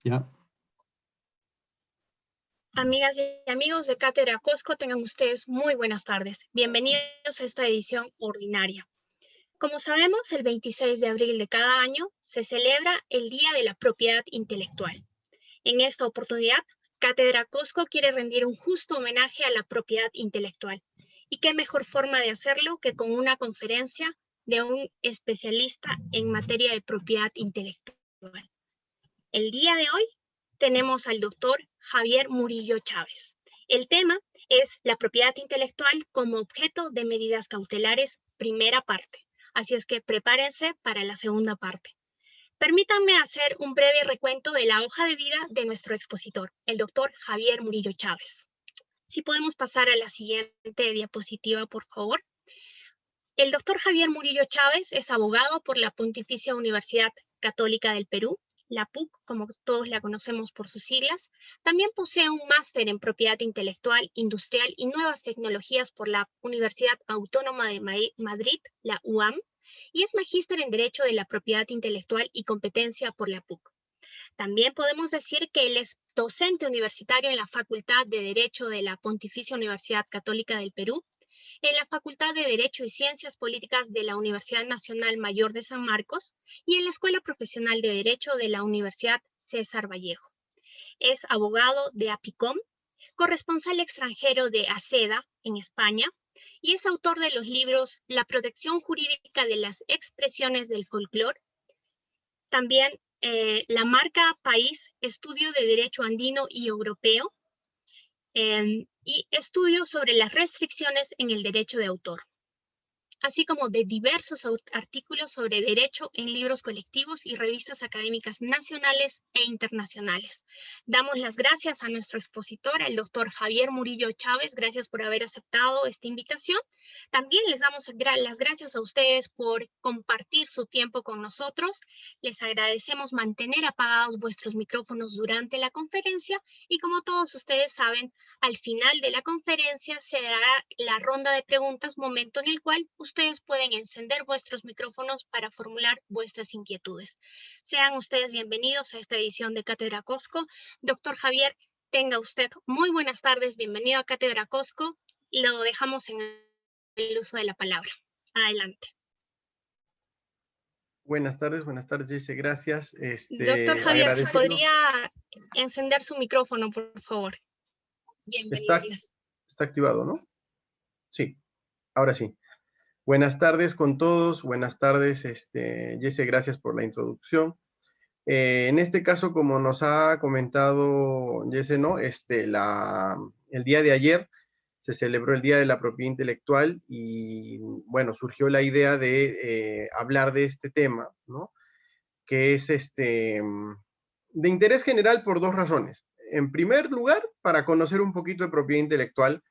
Ya. Amigas y amigos de Cátedra Cosco, tengan ustedes muy buenas tardes. Bienvenidos a esta edición ordinaria. Como sabemos, el 26 de abril de cada año se celebra el Día de la Propiedad Intelectual. En esta oportunidad, Cátedra Cosco quiere rendir un justo homenaje a la propiedad intelectual. ¿Y qué mejor forma de hacerlo que con una conferencia de un especialista en materia de propiedad intelectual? El día de hoy tenemos al doctor Javier Murillo Chávez. El tema es la propiedad intelectual como objeto de medidas cautelares, primera parte. Así es que prepárense para la segunda parte. Permítanme hacer un breve recuento de la hoja de vida de nuestro expositor, el doctor Javier Murillo Chávez. Si podemos pasar a la siguiente diapositiva, por favor. El doctor Javier Murillo Chávez es abogado por la Pontificia Universidad Católica del Perú, la PUC, como todos la conocemos por sus siglas. También posee un máster en propiedad intelectual, industrial y nuevas tecnologías por la Universidad Autónoma de Madrid, la UAM, y es magíster en Derecho de la Propiedad Intelectual y Competencia por la PUC. También podemos decir que él es docente universitario en la Facultad de Derecho de la Pontificia Universidad Católica del Perú, en la Facultad de Derecho y Ciencias Políticas de la Universidad Nacional Mayor de San Marcos y en la Escuela Profesional de Derecho de la Universidad César Vallejo. Es abogado de APICOM, corresponsal extranjero de ACEDA en España y es autor de los libros La protección jurídica de las expresiones del folclore, también la marca País, estudio de derecho andino y europeo, y estudio sobre las restricciones en el derecho de autor, así como de diversos artículos sobre derecho en libros colectivos y revistas académicas nacionales e internacionales. Damos las gracias a nuestro expositor, el doctor Javier Murillo Chávez. Gracias por haber aceptado esta invitación. También les damos las gracias a ustedes por compartir su tiempo con nosotros. Les agradecemos mantener apagados vuestros micrófonos durante la conferencia y, como todos ustedes saben, al final de la conferencia se dará la ronda de preguntas, momento en el cual ustedes pueden encender vuestros micrófonos para formular vuestras inquietudes. Sean ustedes bienvenidos a esta edición de Cátedra Cosco. Doctor Javier, tenga usted muy buenas tardes, bienvenido a Cátedra Cosco. Lo dejamos en el uso de la palabra. Adelante. Buenas tardes, Jesse, gracias. Doctor Javier, si podría encender su micrófono, por favor. Bienvenido. Está activado, ¿no? Sí, ahora sí. Buenas tardes con todos, buenas tardes, Jesse, gracias por la introducción. En este caso, como nos ha comentado Jesse, ¿no? El día de ayer se celebró el Día de la Propiedad Intelectual y, bueno, surgió la idea de hablar de este tema, ¿no? Que es de interés general por dos razones. En primer lugar, para conocer un poquito de propiedad intelectual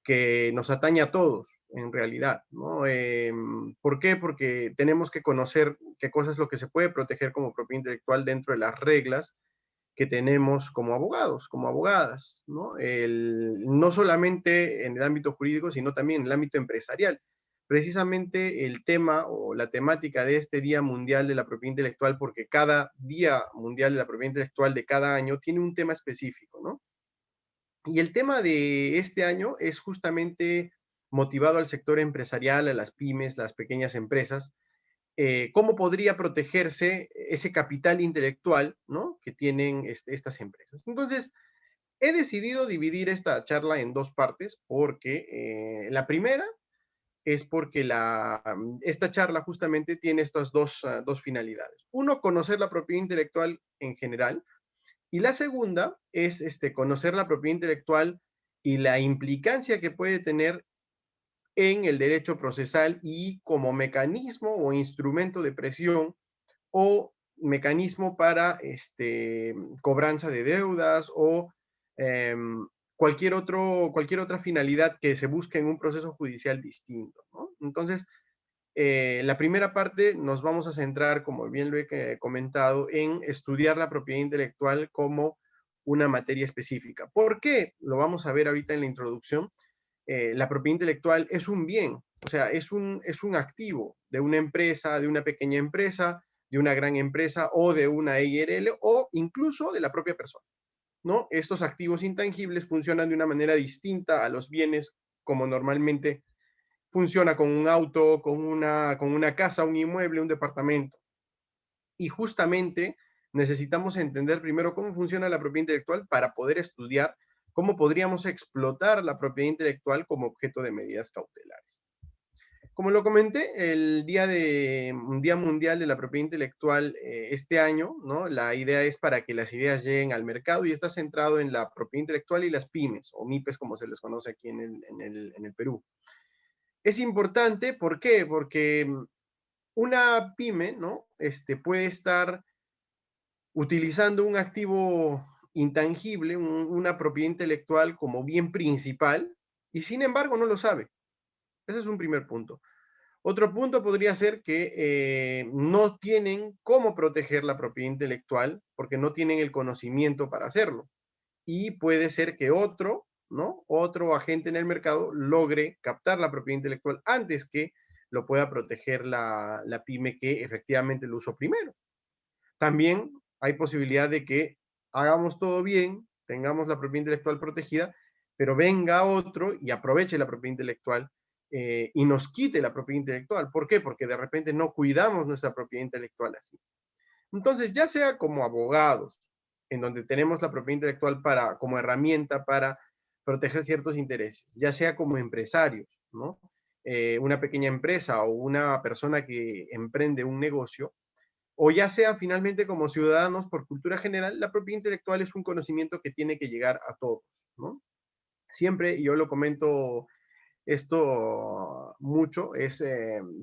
que nos atañe a todos, en realidad, ¿no? ¿Por qué? Porque tenemos que conocer qué cosa es lo que se puede proteger como propiedad intelectual dentro de las reglas que tenemos como abogados, como abogadas, ¿no? No solamente en el ámbito jurídico, sino también en el ámbito empresarial. Precisamente el tema o la temática de este Día Mundial de la Propiedad Intelectual, porque cada Día Mundial de la Propiedad Intelectual de cada año tiene un tema específico, ¿no? Y el tema de este año es justamente motivado al sector empresarial, a las pymes, las pequeñas empresas, cómo podría protegerse ese capital intelectual, ¿no? Que tienen estas empresas. Entonces, he decidido dividir esta charla en dos partes porque la primera es porque esta charla justamente tiene estas dos finalidades. Uno, conocer la propiedad intelectual en general, y la segunda es conocer la propiedad intelectual y la implicancia que puede tener en el derecho procesal y como mecanismo o instrumento de presión o mecanismo para cobranza de deudas o cualquier otra finalidad que se busque en un proceso judicial distinto, ¿no? Entonces, la primera parte nos vamos a centrar, como bien lo he comentado, en estudiar la propiedad intelectual como una materia específica. ¿Por qué? Lo vamos a ver ahorita en la introducción. La propiedad intelectual es un bien, o sea, es un activo de una empresa, de una pequeña empresa, de una gran empresa o de una EIRL o incluso de la propia persona, ¿no? Estos activos intangibles funcionan de una manera distinta a los bienes como normalmente funciona con un auto, con una casa, un inmueble, un departamento. Y justamente necesitamos entender primero cómo funciona la propiedad intelectual para poder estudiar cómo podríamos explotar la propiedad intelectual como objeto de medidas cautelares. Como lo comenté, un día mundial de la propiedad intelectual este año, ¿no? La idea es para que las ideas lleguen al mercado y está centrado en la propiedad intelectual y las pymes, o MIPES como se les conoce aquí en el Perú. Es importante, ¿por qué? Porque una pyme, ¿no? Puede estar utilizando un activo intangible, una propiedad intelectual como bien principal, y sin embargo no lo sabe. Ese es un primer punto. Otro punto podría ser que no tienen cómo proteger la propiedad intelectual porque no tienen el conocimiento para hacerlo. Y puede ser que otro, ¿no? Otro agente en el mercado logre captar la propiedad intelectual antes que lo pueda proteger la pyme que efectivamente lo usó primero. También hay posibilidad de que hagamos todo bien, tengamos la propiedad intelectual protegida, pero venga otro y aproveche la propiedad intelectual y nos quite la propiedad intelectual. ¿Por qué? Porque de repente no cuidamos nuestra propiedad intelectual así. Entonces, ya sea como abogados, en donde tenemos la propiedad intelectual como herramienta para proteger ciertos intereses, ya sea como empresarios, ¿no? Una pequeña empresa o una persona que emprende un negocio, o ya sea finalmente como ciudadanos por cultura general, la propiedad intelectual es un conocimiento que tiene que llegar a todos, ¿no? Siempre, y yo lo comento esto mucho,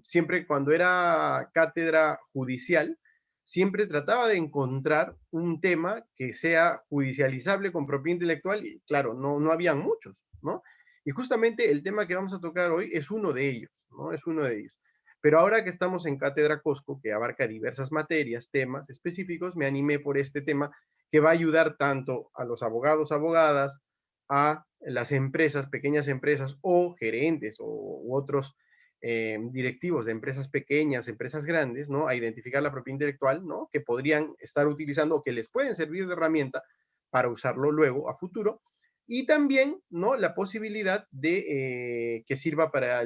siempre cuando era cátedra judicial, siempre trataba de encontrar un tema que sea judicializable con propiedad intelectual, y claro, no habían muchos, ¿no? Y justamente el tema que vamos a tocar hoy es uno de ellos, ¿no? Es uno de ellos. Pero ahora que estamos en Cátedra Cosco, que abarca diversas materias, temas específicos, me animé por este tema que va a ayudar tanto a los abogados, abogadas, a las empresas, pequeñas empresas o gerentes u otros directivos de empresas pequeñas, empresas grandes, ¿no? A identificar la propiedad intelectual, ¿no? Que podrían estar utilizando o que les pueden servir de herramienta para usarlo luego a futuro. Y también, ¿no? La posibilidad de que sirva para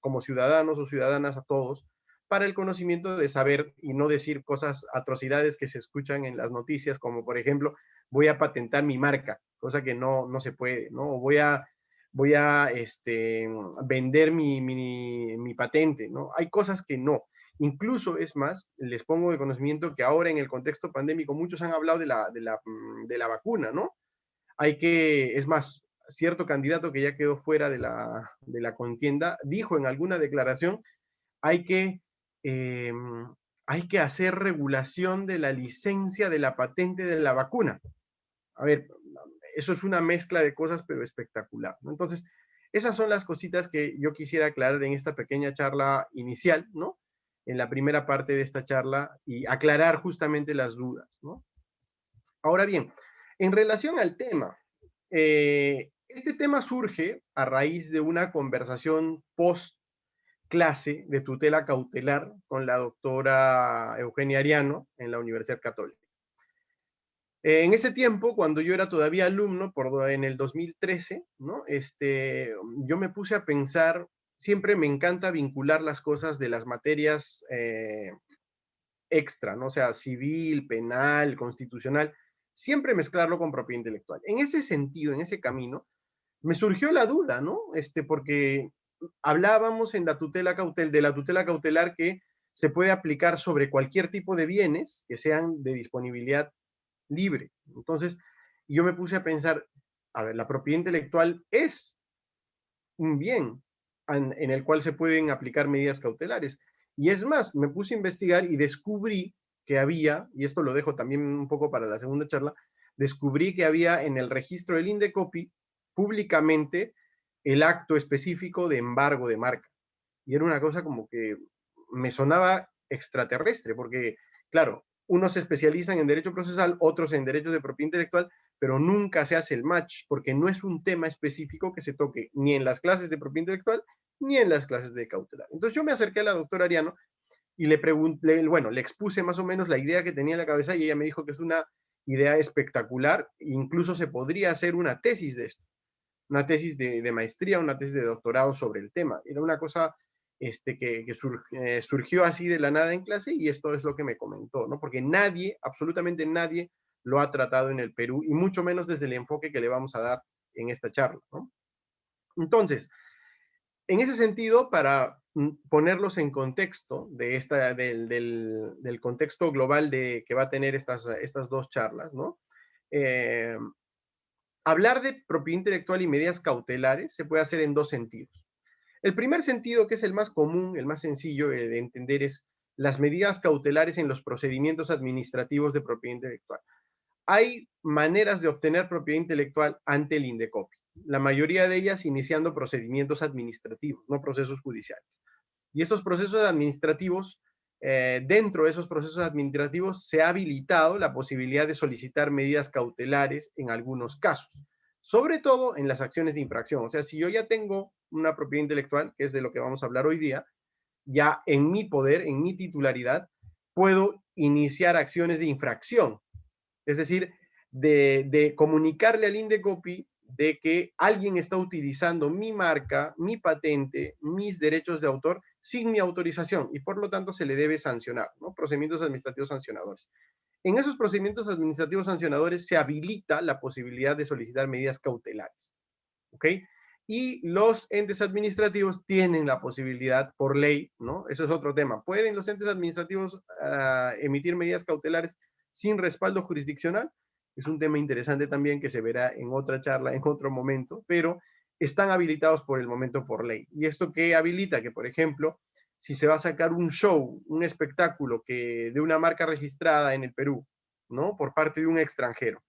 como ciudadanos o ciudadanas a todos, para el conocimiento de saber y no decir cosas, atrocidades que se escuchan en las noticias, como por ejemplo, voy a patentar mi marca, cosa que no se puede, ¿no? Voy a vender mi patente, ¿no? Hay cosas que no. Incluso, es más, les pongo de conocimiento que ahora en el contexto pandémico muchos han hablado de la vacuna, ¿no? Es más, cierto candidato que ya quedó fuera de la contienda dijo en alguna declaración, hay que, eh, hay que hacer regulación de la licencia de la patente de la vacuna. A ver, eso es una mezcla de cosas, pero espectacular, ¿no? Entonces, esas son las cositas que yo quisiera aclarar en esta pequeña charla inicial, ¿no? En la primera parte de esta charla y aclarar justamente las dudas, ¿no? Ahora bien, en relación al tema, este tema surge a raíz de una conversación post clase de tutela cautelar con la doctora Eugenia Ariano en la Universidad Católica. En ese tiempo, cuando yo era todavía alumno, en el 2013, ¿no? Yo me puse a pensar, siempre me encanta vincular las cosas de las materias extra, ¿no? O sea, civil, penal, constitucional, siempre mezclarlo con propiedad intelectual. En ese sentido, en ese camino, me surgió la duda, ¿no? Porque hablábamos en de la tutela cautelar que se puede aplicar sobre cualquier tipo de bienes que sean de disponibilidad libre. Entonces, yo me puse a pensar, a ver, la propiedad intelectual es un bien en el cual se pueden aplicar medidas cautelares. Y es más, me puse a investigar y descubrí que había, y esto lo dejo también un poco para la segunda charla, descubrí que había en el registro del Indecopi públicamente el acto específico de embargo de marca. Y era una cosa como que me sonaba extraterrestre, porque, claro, unos se especializan en derecho procesal, otros en derechos de propiedad intelectual, pero nunca se hace el match, porque no es un tema específico que se toque ni en las clases de propiedad intelectual, ni en las clases de cautelar. Entonces yo me acerqué a la doctora Ariano y le pregunté, bueno, le expuse más o menos la idea que tenía en la cabeza y ella me dijo que es una idea espectacular, incluso se podría hacer una tesis de esto, una tesis de maestría, una tesis de doctorado sobre el tema. Era una cosa que surgió así de la nada en clase y esto es lo que me comentó, ¿no? Porque nadie, absolutamente nadie, lo ha tratado en el Perú y mucho menos desde el enfoque que le vamos a dar en esta charla, ¿no? Entonces, en ese sentido, para ponerlos en contexto del contexto global que va a tener estas dos charlas, ¿no? Eh, Hablar de propiedad intelectual y medidas cautelares se puede hacer en dos sentidos. El primer sentido, que es el más común, el más sencillo de entender, es las medidas cautelares en los procedimientos administrativos de propiedad intelectual. Hay maneras de obtener propiedad intelectual ante el INDECOPI, la mayoría de ellas iniciando procedimientos administrativos, no procesos judiciales. Y esos procesos administrativos, dentro de esos procesos administrativos, se ha habilitado la posibilidad de solicitar medidas cautelares en algunos casos, sobre todo en las acciones de infracción. O sea, si yo ya tengo una propiedad intelectual, que es de lo que vamos a hablar hoy día, ya en mi poder, en mi titularidad, puedo iniciar acciones de infracción. Es decir, de comunicarle al INDECOPI de que alguien está utilizando mi marca, mi patente, mis derechos de autor sin mi autorización y por lo tanto se le debe sancionar, ¿no? Procedimientos administrativos sancionadores. En esos procedimientos administrativos sancionadores se habilita la posibilidad de solicitar medidas cautelares, ¿ok? Y los entes administrativos tienen la posibilidad por ley, ¿no? Eso es otro tema. ¿Pueden los entes administrativos emitir medidas cautelares sin respaldo jurisdiccional? Es un tema interesante también que se verá en otra charla, en otro momento, pero están habilitados por el momento por ley. ¿Y esto qué habilita? Que, por ejemplo, si se va a sacar un show, un espectáculo de una marca registrada en el Perú, ¿no? Por parte de un extranjero,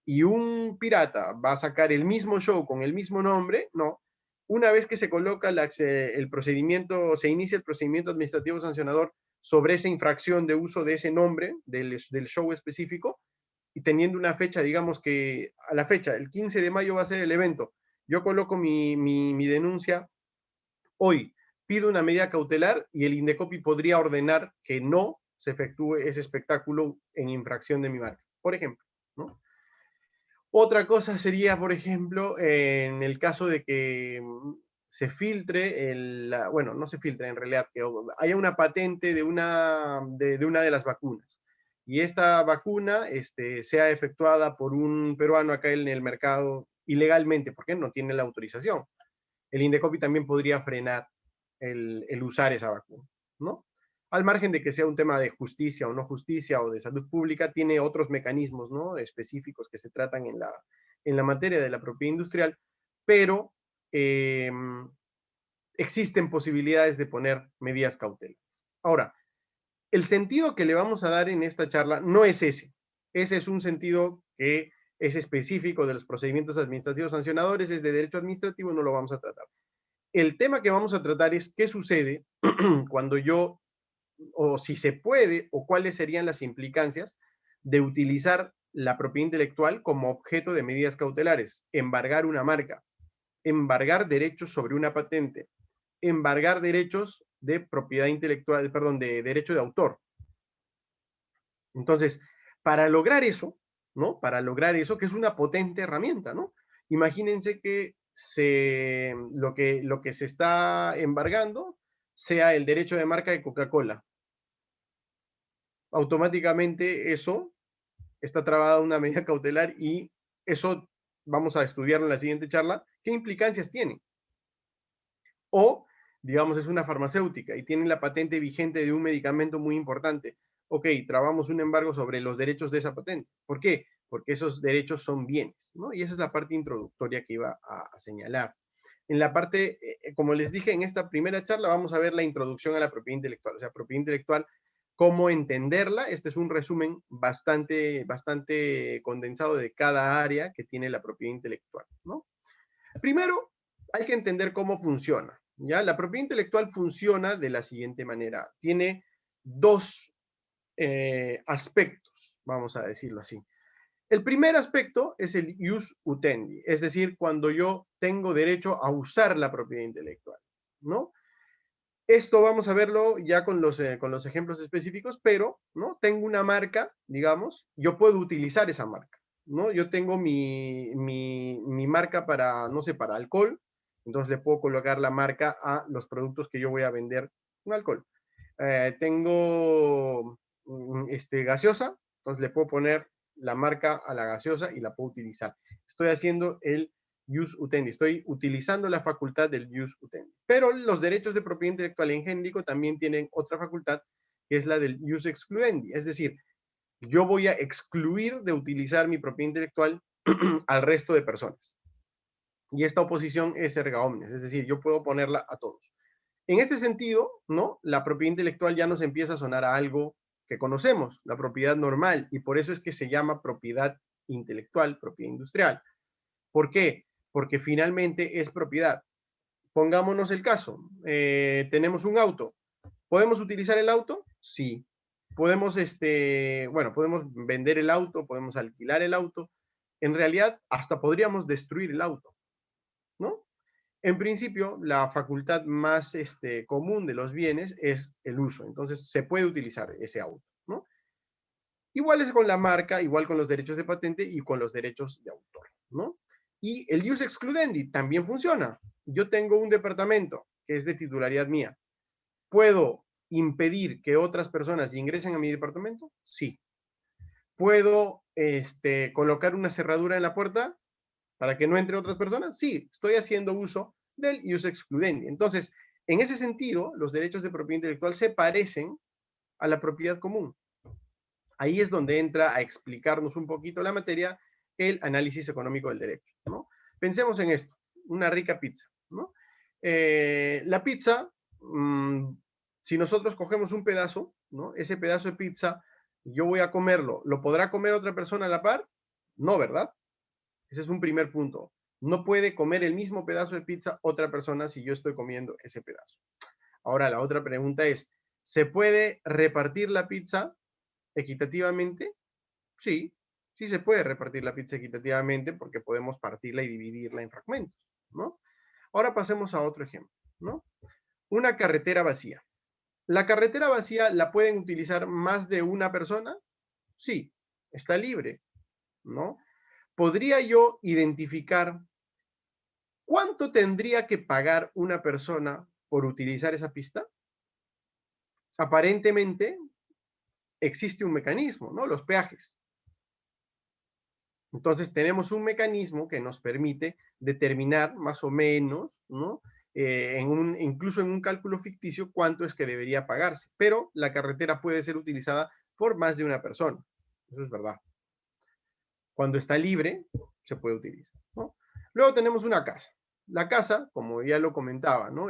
y un pirata va a sacar el mismo show con el mismo nombre, no. Una vez que se coloca el procedimiento, se inicia el procedimiento administrativo sancionador sobre esa infracción de uso de ese nombre del show específico, y teniendo una fecha, digamos que a la fecha, el 15 de mayo va a ser el evento, yo coloco mi denuncia hoy, pido una medida cautelar y el INDECOPI podría ordenar que no se efectúe ese espectáculo en infracción de mi marca, por ejemplo, ¿no? Otra cosa sería, por ejemplo, en el caso de que se filtre, bueno, no se filtre en realidad, que haya una patente de una de las vacunas. Y esta vacuna sea efectuada por un peruano acá en el mercado ilegalmente, porque no tiene la autorización. El INDECOPI también podría frenar el usar esa vacuna, ¿no? Al margen de que sea un tema de justicia o no justicia o de salud pública, tiene otros mecanismos, ¿no? Específicos que se tratan en la materia de la propiedad industrial, pero existen posibilidades de poner medidas cautelares. Ahora, el sentido que le vamos a dar en esta charla no es ese. Ese es un sentido que es específico de los procedimientos administrativos sancionadores, es de derecho administrativo, no lo vamos a tratar. El tema que vamos a tratar es qué sucede cuando yo, o si se puede, o cuáles serían las implicancias de utilizar la propiedad intelectual como objeto de medidas cautelares, embargar una marca, embargar derechos sobre una patente, embargar derechos de propiedad intelectual, perdón, de derecho de autor. Entonces, para lograr eso, ¿no? Para lograr eso, que es una potente herramienta, ¿no? Imagínense que lo que se está embargando sea el derecho de marca de Coca-Cola. Automáticamente eso está trabada una medida cautelar y eso vamos a estudiarlo en la siguiente charla, qué implicancias tiene. O, digamos, es una farmacéutica y tienen la patente vigente de un medicamento muy importante. Ok, trabamos un embargo sobre los derechos de esa patente. ¿Por qué? Porque esos derechos son bienes, ¿no? Y esa es la parte introductoria que iba a señalar. En la parte, como les dije, en esta primera charla vamos a ver la introducción a la propiedad intelectual, o sea, propiedad intelectual, cómo entenderla. Este es un resumen bastante, bastante condensado de cada área que tiene la propiedad intelectual, ¿no? Primero, hay que entender cómo funciona, ¿ya? La propiedad intelectual funciona de la siguiente manera. Tiene dos aspectos, vamos a decirlo así. El primer aspecto es el ius utendi, es decir, cuando yo tengo derecho a usar la propiedad intelectual, ¿no? Esto vamos a verlo ya con los ejemplos específicos, pero, ¿no? Tengo una marca, digamos, yo puedo utilizar esa marca, ¿no? Yo tengo mi marca para, no sé, para alcohol, entonces le puedo colocar la marca a los productos que yo voy a vender con alcohol. Tengo gaseosa, entonces le puedo poner la marca a la gaseosa y la puedo utilizar. Estoy haciendo el jus utendi, estoy utilizando la facultad del jus utendi. Pero los derechos de propiedad intelectual en genérico también tienen otra facultad, que es la del jus excludendi, es decir, yo voy a excluir de utilizar mi propiedad intelectual al resto de personas. Y esta oposición es erga omnes, es decir, yo puedo ponerla a todos. En este sentido, ¿no? La propiedad intelectual ya nos empieza a sonar a algo que conocemos, la propiedad normal, y por eso es que se llama propiedad intelectual, propiedad industrial. ¿Por qué? Porque finalmente es propiedad. Pongámonos el caso, tenemos un auto. ¿Podemos utilizar el auto? Sí. Podemos, podemos vender el auto, podemos alquilar el auto. En realidad, hasta podríamos destruir el auto, ¿no? En principio, la facultad más común de los bienes es el uso. Entonces, se puede utilizar ese auto, ¿no? Igual es con la marca, igual con los derechos de patente y con los derechos de autor, ¿no? Y el jus excludendi también funciona. Yo tengo un departamento que es de titularidad mía. ¿Puedo impedir que otras personas ingresen a mi departamento? Sí. ¿Puedo colocar una cerradura en la puerta para que no entre otras personas? Sí, estoy haciendo uso del jus excludendi. Entonces, en ese sentido, los derechos de propiedad intelectual se parecen a la propiedad común. Ahí es donde entra a explicarnos un poquito la materia el análisis económico del derecho, ¿no? Pensemos en esto, una rica pizza, ¿no? La pizza, si nosotros cogemos un pedazo, ¿no? Ese pedazo de pizza, yo voy a comerlo, ¿lo podrá comer otra persona a la par? No, ¿verdad? Ese es un primer punto. No puede comer el mismo pedazo de pizza otra persona si yo estoy comiendo ese pedazo. Ahora, la otra pregunta es, ¿se puede repartir la pizza equitativamente? Sí, sí se puede repartir la pizza equitativamente porque podemos partirla y dividirla en fragmentos, ¿no? Ahora pasemos a otro ejemplo, ¿no? Una carretera vacía. ¿La carretera vacía la pueden utilizar más de una persona? Sí, está libre, ¿no? ¿Podría yo identificar cuánto tendría que pagar una persona por utilizar esa pista? Aparentemente existe un mecanismo, ¿no? Los peajes. Entonces tenemos un mecanismo que nos permite determinar más o menos, ¿no? Incluso en un cálculo ficticio, cuánto es que debería pagarse. Pero la carretera puede ser utilizada por más de una persona. Eso es verdad. Cuando está libre, se puede utilizar, ¿no? Luego tenemos una casa. La casa, como ya lo comentaba, ¿no?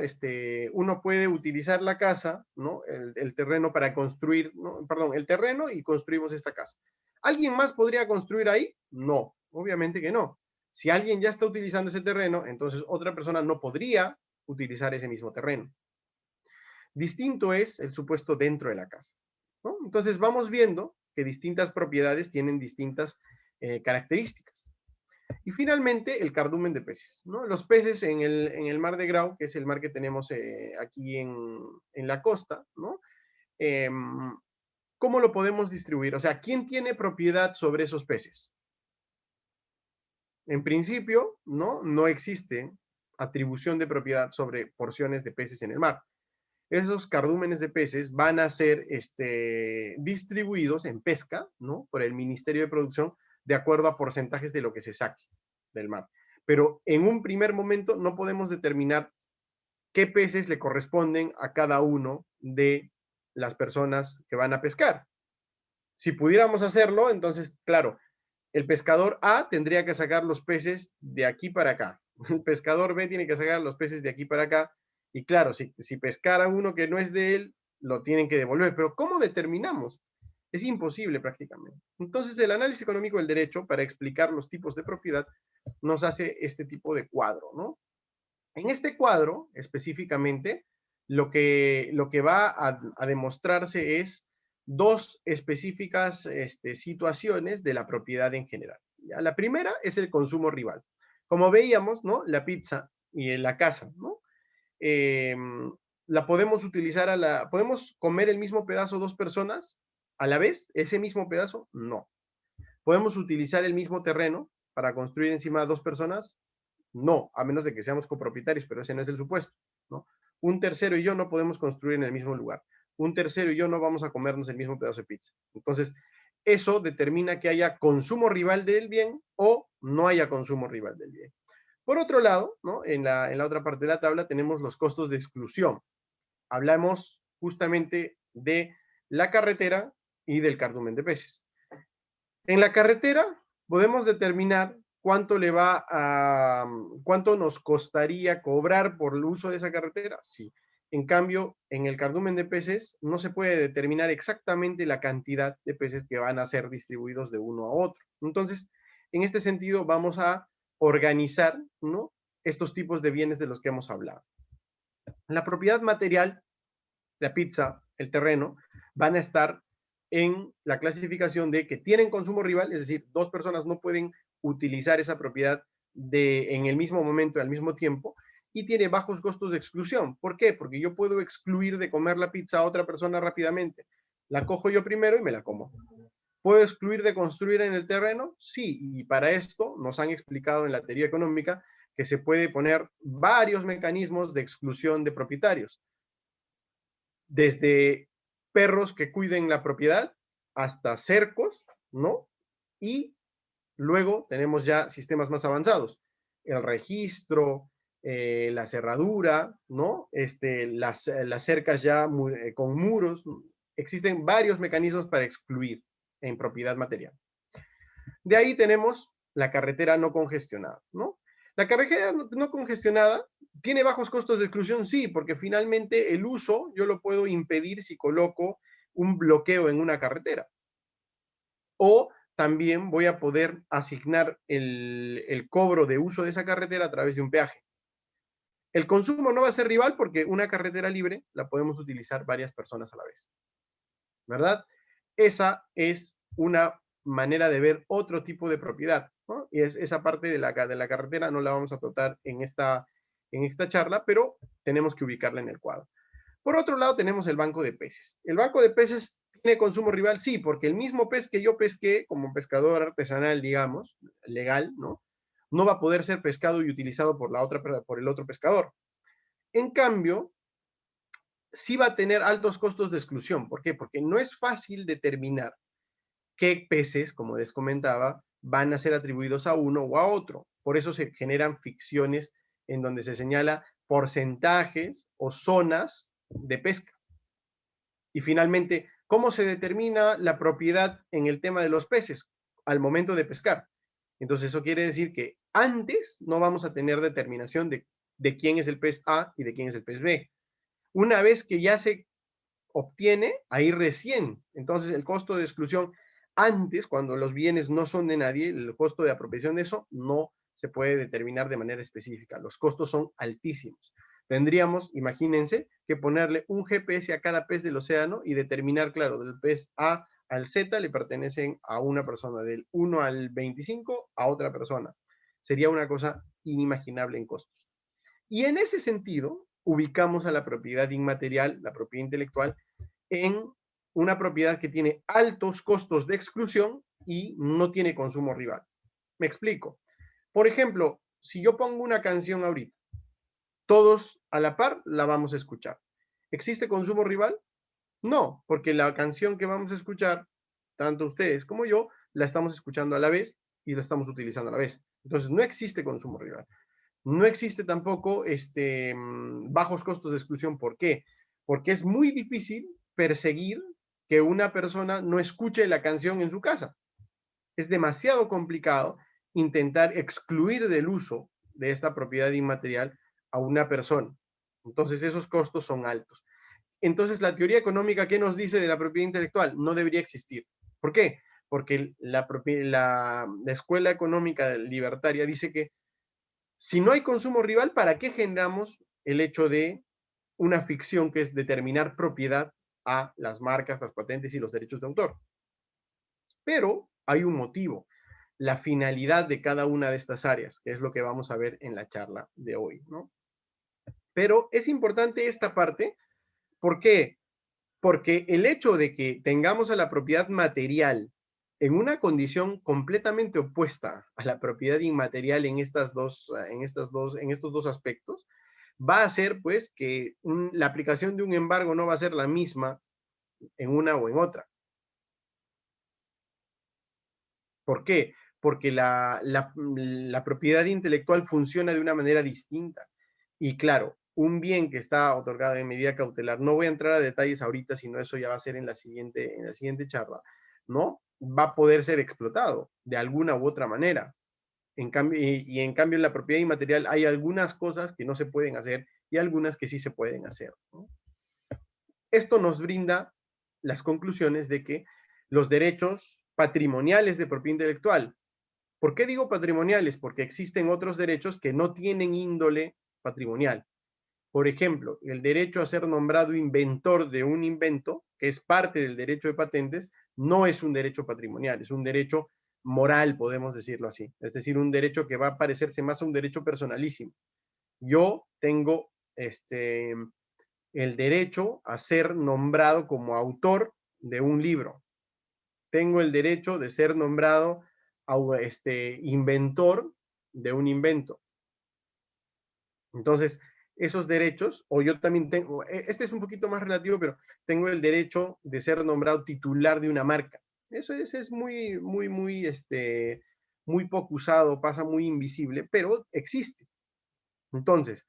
Uno puede utilizar la casa, ¿no? El terreno para construir, ¿no? Perdón, el terreno y construimos esta casa. ¿Alguien más podría construir ahí? No, obviamente que no. Si alguien ya está utilizando ese terreno, entonces otra persona no podría utilizar ese mismo terreno. Distinto es el supuesto dentro de la casa, ¿no? Entonces vamos viendo que distintas propiedades tienen distintas características. Y finalmente, el cardumen de peces, ¿no? Los peces en el mar de Grau, que es el mar que tenemos aquí en la costa, ¿no? ¿Cómo lo podemos distribuir? O sea, ¿quién tiene propiedad sobre esos peces? En principio, no existe atribución de propiedad sobre porciones de peces en el mar. Esos cardúmenes de peces van a ser distribuidos en pesca, ¿no? Por el Ministerio de Producción, de acuerdo a porcentajes de lo que se saque del mar. Pero en un primer momento no podemos determinar qué peces le corresponden a cada uno de las personas que van a pescar. Si pudiéramos hacerlo, entonces, claro, el pescador A tendría que sacar los peces de aquí para acá. El pescador B tiene que sacar los peces de aquí para acá. Y claro, si pescara uno que no es de él, lo tienen que devolver. Pero ¿cómo determinamos? Es imposible prácticamente. Entonces, el análisis económico del derecho, para explicar los tipos de propiedad, nos hace este tipo de cuadro, ¿no? En este cuadro, específicamente, lo que va a demostrarse es dos específicas situaciones de la propiedad en general. ¿Ya? La primera es el consumo rival. Como veíamos, ¿no? La pizza y la casa, ¿no? la podemos utilizar ¿podemos comer el mismo pedazo dos personas a la vez? ¿Ese mismo pedazo? No. ¿Podemos utilizar el mismo terreno para construir encima de dos personas? No, a menos de que seamos copropietarios, pero ese no es el supuesto, ¿no? Un tercero y yo no podemos construir en el mismo lugar. Un tercero y yo no vamos a comernos el mismo pedazo de pizza. Entonces, eso determina que haya consumo rival del bien o no haya consumo rival del bien. Por otro lado, ¿no? En la otra parte de la tabla tenemos los costos de exclusión. Hablamos justamente de la carretera y del cardumen de peces. En la carretera podemos determinar cuánto cuánto nos costaría cobrar por el uso de esa carretera. Sí. En cambio, en el cardumen de peces no se puede determinar exactamente la cantidad de peces que van a ser distribuidos de uno a otro. Entonces, en este sentido, vamos a organizar, ¿no?, estos tipos de bienes de los que hemos hablado. La propiedad material, la pizza, el terreno, van a estar en la clasificación de que tienen consumo rival, es decir, dos personas no pueden utilizar esa propiedad en el mismo momento y al mismo tiempo, y tiene bajos costos de exclusión. ¿Por qué? Porque yo puedo excluir de comer la pizza a otra persona rápidamente. La cojo yo primero y me la como. ¿Puedo excluir de construir en el terreno? Sí, y para esto nos han explicado en la teoría económica que se puede poner varios mecanismos de exclusión de propietarios, desde perros que cuiden la propiedad hasta cercos, ¿no? Y luego tenemos ya sistemas más avanzados, el registro, la cerradura, ¿no? Las cercas ya con muros. Existen varios mecanismos para excluir en propiedad material. De ahí tenemos la carretera no congestionada, ¿no? La carretera no congestionada tiene bajos costos de exclusión, sí, porque finalmente el uso yo lo puedo impedir si coloco un bloqueo en una carretera. O también voy a poder asignar el cobro de uso de esa carretera a través de un peaje. El consumo no va a ser rival porque una carretera libre la podemos utilizar varias personas a la vez, ¿verdad? Esa es una manera de ver otro tipo de propiedad, ¿no? Y esa parte de la carretera no la vamos a tratar en esta charla, pero tenemos que ubicarla en el cuadro. Por otro lado, tenemos el banco de peces. ¿El banco de peces tiene consumo rival? Sí, porque el mismo pez que yo pesqué como pescador artesanal, digamos, legal, ¿no? No va a poder ser pescado y utilizado por el otro pescador. En cambio, sí va a tener altos costos de exclusión. ¿Por qué? Porque no es fácil determinar qué peces, como les comentaba, van a ser atribuidos a uno o a otro. Por eso se generan ficciones en donde se señala porcentajes o zonas de pesca. Y finalmente, ¿cómo se determina la propiedad en el tema de los peces al momento de pescar? Entonces, eso quiere decir que antes no vamos a tener determinación de quién es el pez A y de quién es el pez B. Una vez que ya se obtiene, ahí recién, entonces el costo de exclusión antes, cuando los bienes no son de nadie, el costo de apropiación de eso no se puede determinar de manera específica. Los costos son altísimos. Tendríamos, imagínense, que ponerle un GPS a cada pez del océano y determinar, claro, del pez A al Z le pertenecen a una persona, del 1 al 25 a otra persona. Sería una cosa inimaginable en costos. Y en ese sentido, ubicamos a la propiedad inmaterial, la propiedad intelectual, en una propiedad que tiene altos costos de exclusión y no tiene consumo rival. Me explico. Por ejemplo, si yo pongo una canción ahorita, todos a la par la vamos a escuchar. ¿Existe consumo rival? No, porque la canción que vamos a escuchar, tanto ustedes como yo, la estamos escuchando a la vez y la estamos utilizando a la vez. Entonces, no existe consumo rival. No existe tampoco bajos costos de exclusión. ¿Por qué? Porque es muy difícil perseguir que una persona no escuche la canción en su casa. Es demasiado complicado intentar excluir del uso de esta propiedad inmaterial a una persona. Entonces, esos costos son altos. Entonces, la teoría económica, ¿qué nos dice de la propiedad intelectual? No debería existir. ¿Por qué? Porque la escuela económica libertaria dice que si no hay consumo rival, ¿para qué generamos el hecho de una ficción que es determinar propiedad a las marcas, las patentes y los derechos de autor? Pero hay un motivo, la finalidad de cada una de estas áreas, que es lo que vamos a ver en la charla de hoy, ¿no? Pero es importante esta parte. ¿Por qué? Porque el hecho de que tengamos a la propiedad material en una condición completamente opuesta a la propiedad inmaterial en estos dos aspectos, va a hacer pues que la aplicación de un embargo no va a ser la misma en una o en otra. ¿Por qué? Porque la propiedad intelectual funciona de una manera distinta. Y claro, un bien que está otorgado en medida cautelar, no voy a entrar a detalles ahorita, sino eso ya va a ser en la siguiente charla, ¿no? Va a poder ser explotado de alguna u otra manera. En cambio, y en cambio en la propiedad inmaterial hay algunas cosas que no se pueden hacer y algunas que sí se pueden hacer, ¿no? Esto nos brinda las conclusiones de que los derechos patrimoniales de propiedad intelectual. ¿Por qué digo patrimoniales? Porque existen otros derechos que no tienen índole patrimonial. Por ejemplo, el derecho a ser nombrado inventor de un invento, que es parte del derecho de patentes, no es un derecho patrimonial, es un derecho moral, podemos decirlo así. Es decir, un derecho que va a parecerse más a un derecho personalísimo. Yo tengo el derecho a ser nombrado como autor de un libro. Tengo el derecho de ser nombrado inventor de un invento. Entonces, esos derechos, o yo también tengo, este es un poquito más relativo, pero tengo el derecho de ser nombrado titular de una marca. Eso es muy, muy, muy, muy poco usado, pasa muy invisible, pero existe. Entonces,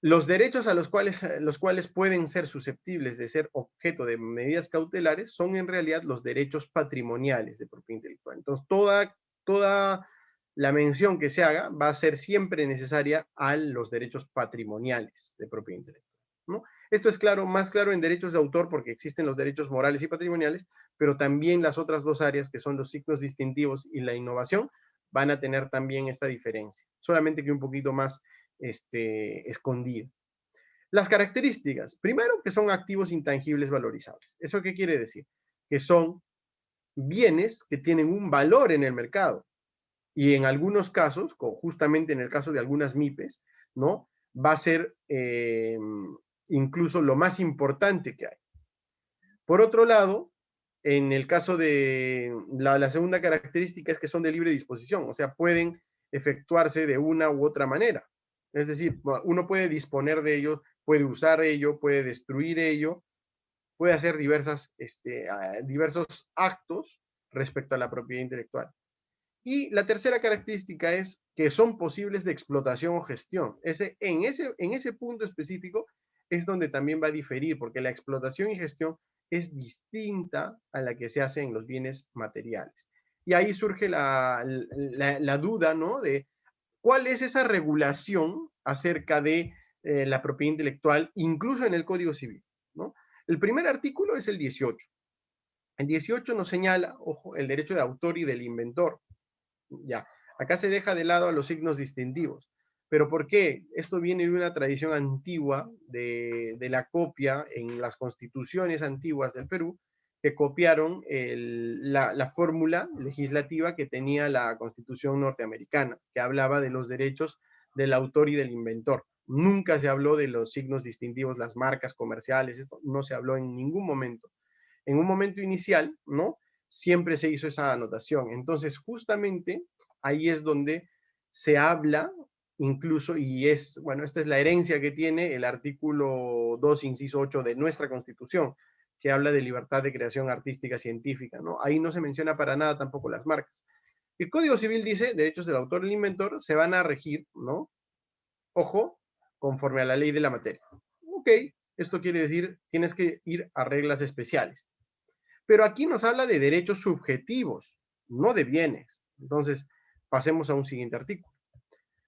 los derechos a los cuales pueden ser susceptibles de ser objeto de medidas cautelares son en realidad los derechos patrimoniales de propiedad intelectual. Entonces, toda la mención que se haga va a ser siempre necesaria a los derechos patrimoniales de propiedad intelectual, ¿no? Esto es claro, más claro en derechos de autor porque existen los derechos morales y patrimoniales, pero también las otras dos áreas que son los signos distintivos y la innovación van a tener también esta diferencia, solamente que un poquito más escondida. Las características, primero que son activos intangibles valorizables. ¿Eso qué quiere decir? Que son bienes que tienen un valor en el mercado y en algunos casos, justamente en el caso de algunas MIPES, ¿no? Va a ser incluso lo más importante que hay. Por otro lado, en el caso de la segunda característica es que son de libre disposición, o sea, pueden efectuarse de una u otra manera. Es decir, uno puede disponer de ellos, puede usar ello, puede destruir ello, puede hacer diversos actos respecto a la propiedad intelectual. Y la tercera característica es que son posibles de explotación o gestión. En ese punto específico es donde también va a diferir, porque la explotación y gestión es distinta a la que se hace en los bienes materiales. Y ahí surge la duda, ¿no? De cuál es esa regulación acerca de la propiedad intelectual, incluso en el Código Civil, ¿no? El primer artículo es el 18. El 18 nos señala, ojo, el derecho de autor y del inventor. Ya, acá se deja de lado a los signos distintivos. ¿Pero por qué? Esto viene de una tradición antigua de la copia en las constituciones antiguas del Perú, que copiaron la fórmula legislativa que tenía la constitución norteamericana, que hablaba de los derechos del autor y del inventor. Nunca se habló de los signos distintivos, las marcas comerciales, esto no se habló en ningún momento. En un momento inicial, ¿no? Siempre se hizo esa anotación. Entonces, justamente ahí es donde se habla incluso, y bueno, esta es la herencia que tiene el artículo 2, inciso 8 de nuestra Constitución, que habla de libertad de creación artística científica, ¿no? Ahí no se menciona para nada tampoco las marcas. El Código Civil dice, derechos del autor y del inventor se van a regir, ¿no? Ojo, conforme a la ley de la materia. Ok, esto quiere decir, tienes que ir a reglas especiales. Pero aquí nos habla de derechos subjetivos, no de bienes. Entonces, pasemos a un siguiente artículo.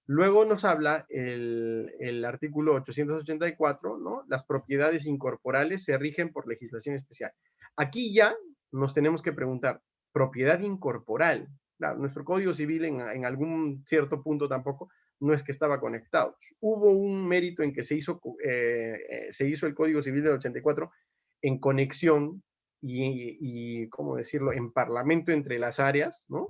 Luego nos habla el artículo 884, ¿no? Las propiedades incorporales se rigen por legislación especial. Aquí ya nos tenemos que preguntar, propiedad incorporal. Claro, nuestro Código Civil en algún cierto punto tampoco no es que estaba conectado. Hubo un mérito en que se hizo el Código Civil del 84 en conexión y, ¿cómo decirlo?, en parlamento entre las áreas, ¿no?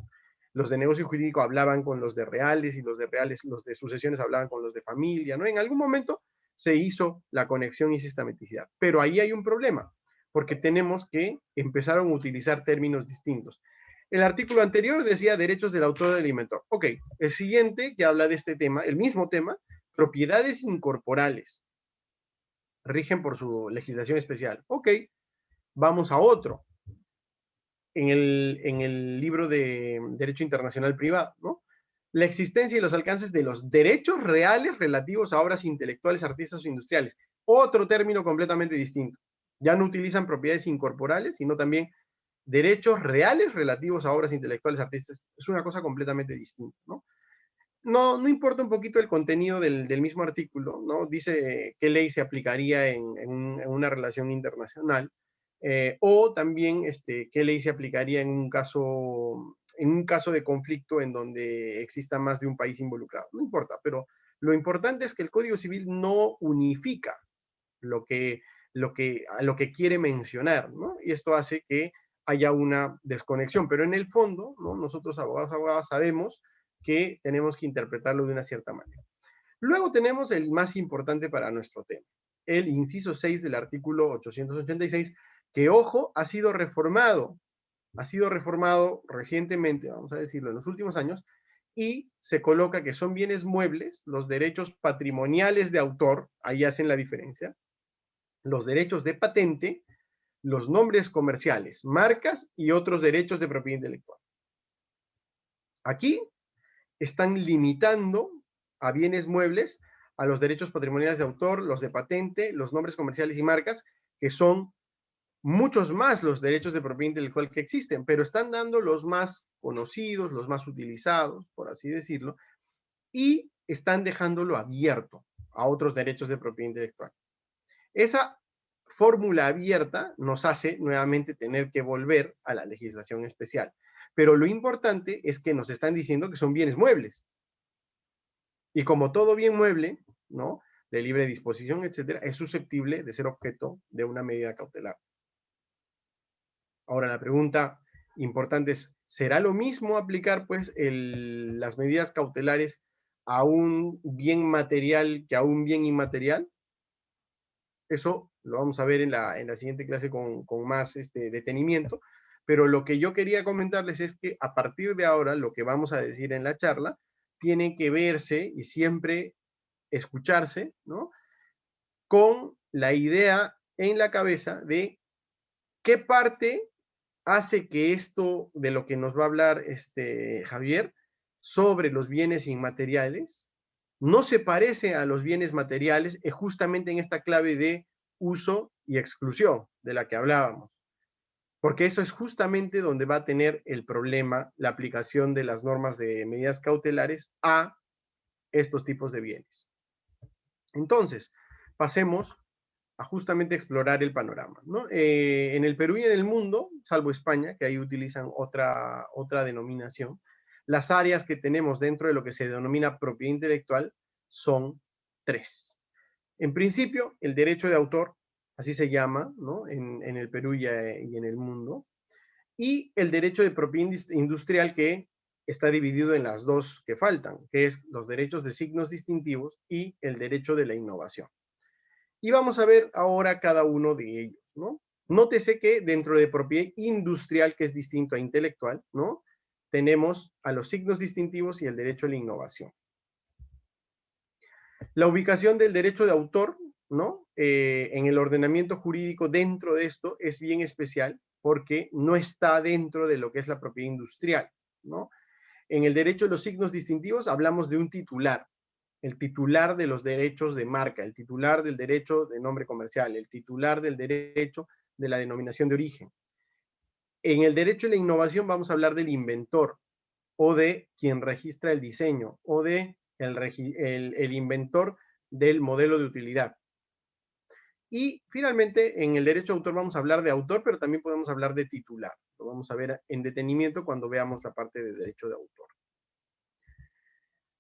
Los de negocio jurídico hablaban con los de reales y los de reales, los de sucesiones hablaban con los de familia, ¿no? En algún momento se hizo la conexión y sistematicidad. Pero ahí hay un problema, porque tenemos que empezar a utilizar términos distintos. El artículo anterior decía derechos del autor del inventor. Ok, el siguiente que habla de este tema, el mismo tema, propiedades incorporales. Rigen por su legislación especial. Ok, vamos a otro. En el libro de Derecho Internacional Privado, ¿no? La existencia y los alcances de los derechos reales relativos a obras intelectuales, artísticas o industriales. Otro término completamente distinto. Ya no utilizan propiedades incorporales, sino también derechos reales relativos a obras intelectuales, artísticas. Es una cosa completamente distinta, ¿no? No importa un poquito el contenido del mismo artículo, ¿no? Dice qué ley se aplicaría en una relación internacional, o también qué ley se aplicaría en un caso de conflicto en donde exista más de un país involucrado. No importa, pero lo importante es que el Código Civil no unifica a lo que quiere mencionar, ¿no? Y esto hace que haya una desconexión, pero en el fondo, ¿no? Nosotros abogadas sabemos que tenemos que interpretarlo de una cierta manera. Luego tenemos el más importante para nuestro tema, el inciso 6 del artículo 886, que, ojo, ha sido reformado recientemente, vamos a decirlo, en los últimos años, y se coloca que son bienes muebles, los derechos patrimoniales de autor, ahí hacen la diferencia, los derechos de patente, los nombres comerciales, marcas y otros derechos de propiedad intelectual. Aquí están limitando a bienes muebles a los derechos patrimoniales de autor, los de patente, los nombres comerciales y marcas, que son muchos más los derechos de propiedad intelectual que existen, pero están dando los más conocidos, los más utilizados, por así decirlo, y están dejándolo abierto a otros derechos de propiedad intelectual. Esa fórmula abierta nos hace nuevamente tener que volver a la legislación especial. Pero lo importante es que nos están diciendo que son bienes muebles. Y como todo bien mueble, ¿no? De libre disposición, etcétera, es susceptible de ser objeto de una medida cautelar. Ahora, la pregunta importante es, ¿será lo mismo aplicar, pues, las medidas cautelares a un bien material que a un bien inmaterial? Eso lo vamos a ver en la siguiente clase con más detenimiento, pero lo que yo quería comentarles es que a partir de ahora, lo que vamos a decir en la charla, tiene que verse y siempre escucharse, ¿no? Con la idea en la cabeza de qué parte hace que esto de lo que nos va a hablar Javier sobre los bienes inmateriales no se parece a los bienes materiales, es justamente en esta clave de uso y exclusión de la que hablábamos. Porque eso es justamente donde va a tener el problema la aplicación de las normas de medidas cautelares a estos tipos de bienes. Entonces, pasemos a justamente explorar el panorama, ¿no? En el Perú y en el mundo, salvo España, que ahí utilizan otra denominación, las áreas que tenemos dentro de lo que se denomina propiedad intelectual son 3. En principio, el derecho de autor, así se llama, ¿no? En el Perú y en el mundo, y el derecho de propiedad industrial, que está dividido en las dos que faltan, que es los derechos de signos distintivos y el derecho de la innovación. Y vamos a ver ahora cada uno de ellos, ¿no? Nótese que dentro de propiedad industrial, que es distinto a intelectual, ¿no? Tenemos a los signos distintivos y el derecho a la innovación. La ubicación del derecho de autor, ¿no? En el ordenamiento jurídico dentro de esto es bien especial porque no está dentro de lo que es la propiedad industrial, ¿no? En el derecho de los signos distintivos hablamos de un titular, el titular de los derechos de marca, el titular del derecho de nombre comercial, el titular del derecho de la denominación de origen. En el derecho de la innovación vamos a hablar del inventor o de quien registra el diseño o de el inventor del modelo de utilidad. Y finalmente, en el derecho de autor vamos a hablar de autor, pero también podemos hablar de titular. Lo vamos a ver en detenimiento cuando veamos la parte de derecho de autor.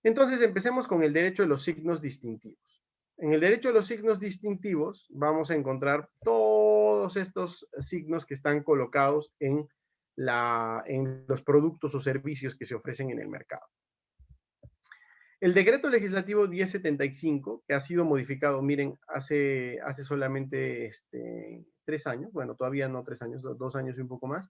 Entonces, empecemos con el derecho de los signos distintivos. En el derecho de los signos distintivos vamos a encontrar todos estos signos que están colocados en los productos o servicios que se ofrecen en el mercado. El decreto legislativo 1075, que ha sido modificado, miren, hace solamente 3 años, bueno, todavía no 3 años, 2 años y un poco más,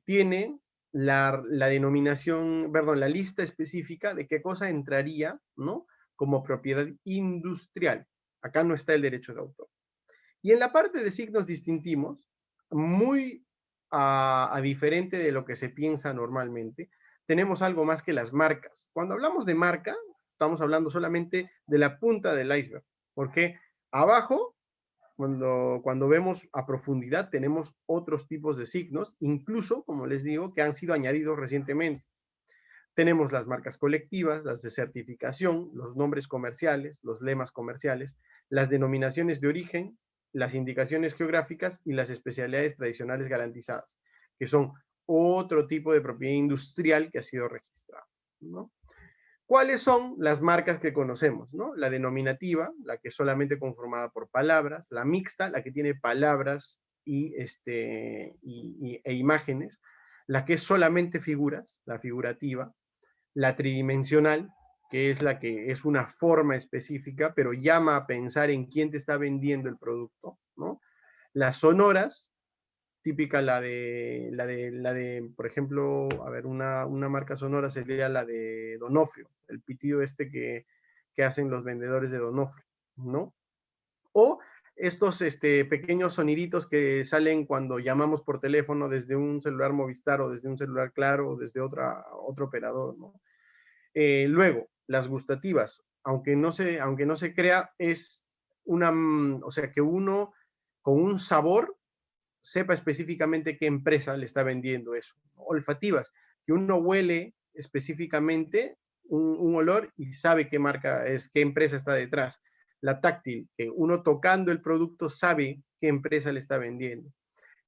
tiene la denominación, perdón, la lista específica de qué cosa entraría, ¿no? Como propiedad industrial. Acá no está el derecho de autor. Y en la parte de signos distintivos, muy a diferente de lo que se piensa normalmente, tenemos algo más que las marcas. Cuando hablamos de marca, estamos hablando solamente de la punta del iceberg, porque abajo, cuando vemos a profundidad, tenemos otros tipos de signos, incluso, como les digo, que han sido añadidos recientemente. Tenemos las marcas colectivas, las de certificación, los nombres comerciales, los lemas comerciales, las denominaciones de origen, las indicaciones geográficas y las especialidades tradicionales garantizadas, que son otro tipo de propiedad industrial que ha sido registrado, ¿no? ¿Cuáles son las marcas que conocemos, ¿no? La denominativa, la que es solamente conformada por palabras; la mixta, la que tiene palabras e imágenes; la que es solamente figuras, la figurativa; la tridimensional, que es la que es una forma específica, pero llama a pensar en quién te está vendiendo el producto, ¿no? Las sonoras, típica por ejemplo, a ver, una marca sonora sería la de Donofrio, el pitido que hacen los vendedores de Donofrio, ¿no? O estos pequeños soniditos que salen cuando llamamos por teléfono desde un celular Movistar o desde un celular Claro o desde otro operador, ¿no? Luego, las gustativas, aunque no se crea, es o sea, que uno con un sabor sepa específicamente qué empresa le está vendiendo eso. Olfativas, que uno huele específicamente un olor y sabe qué marca es, qué empresa está detrás. La táctil, que uno tocando el producto sabe qué empresa le está vendiendo.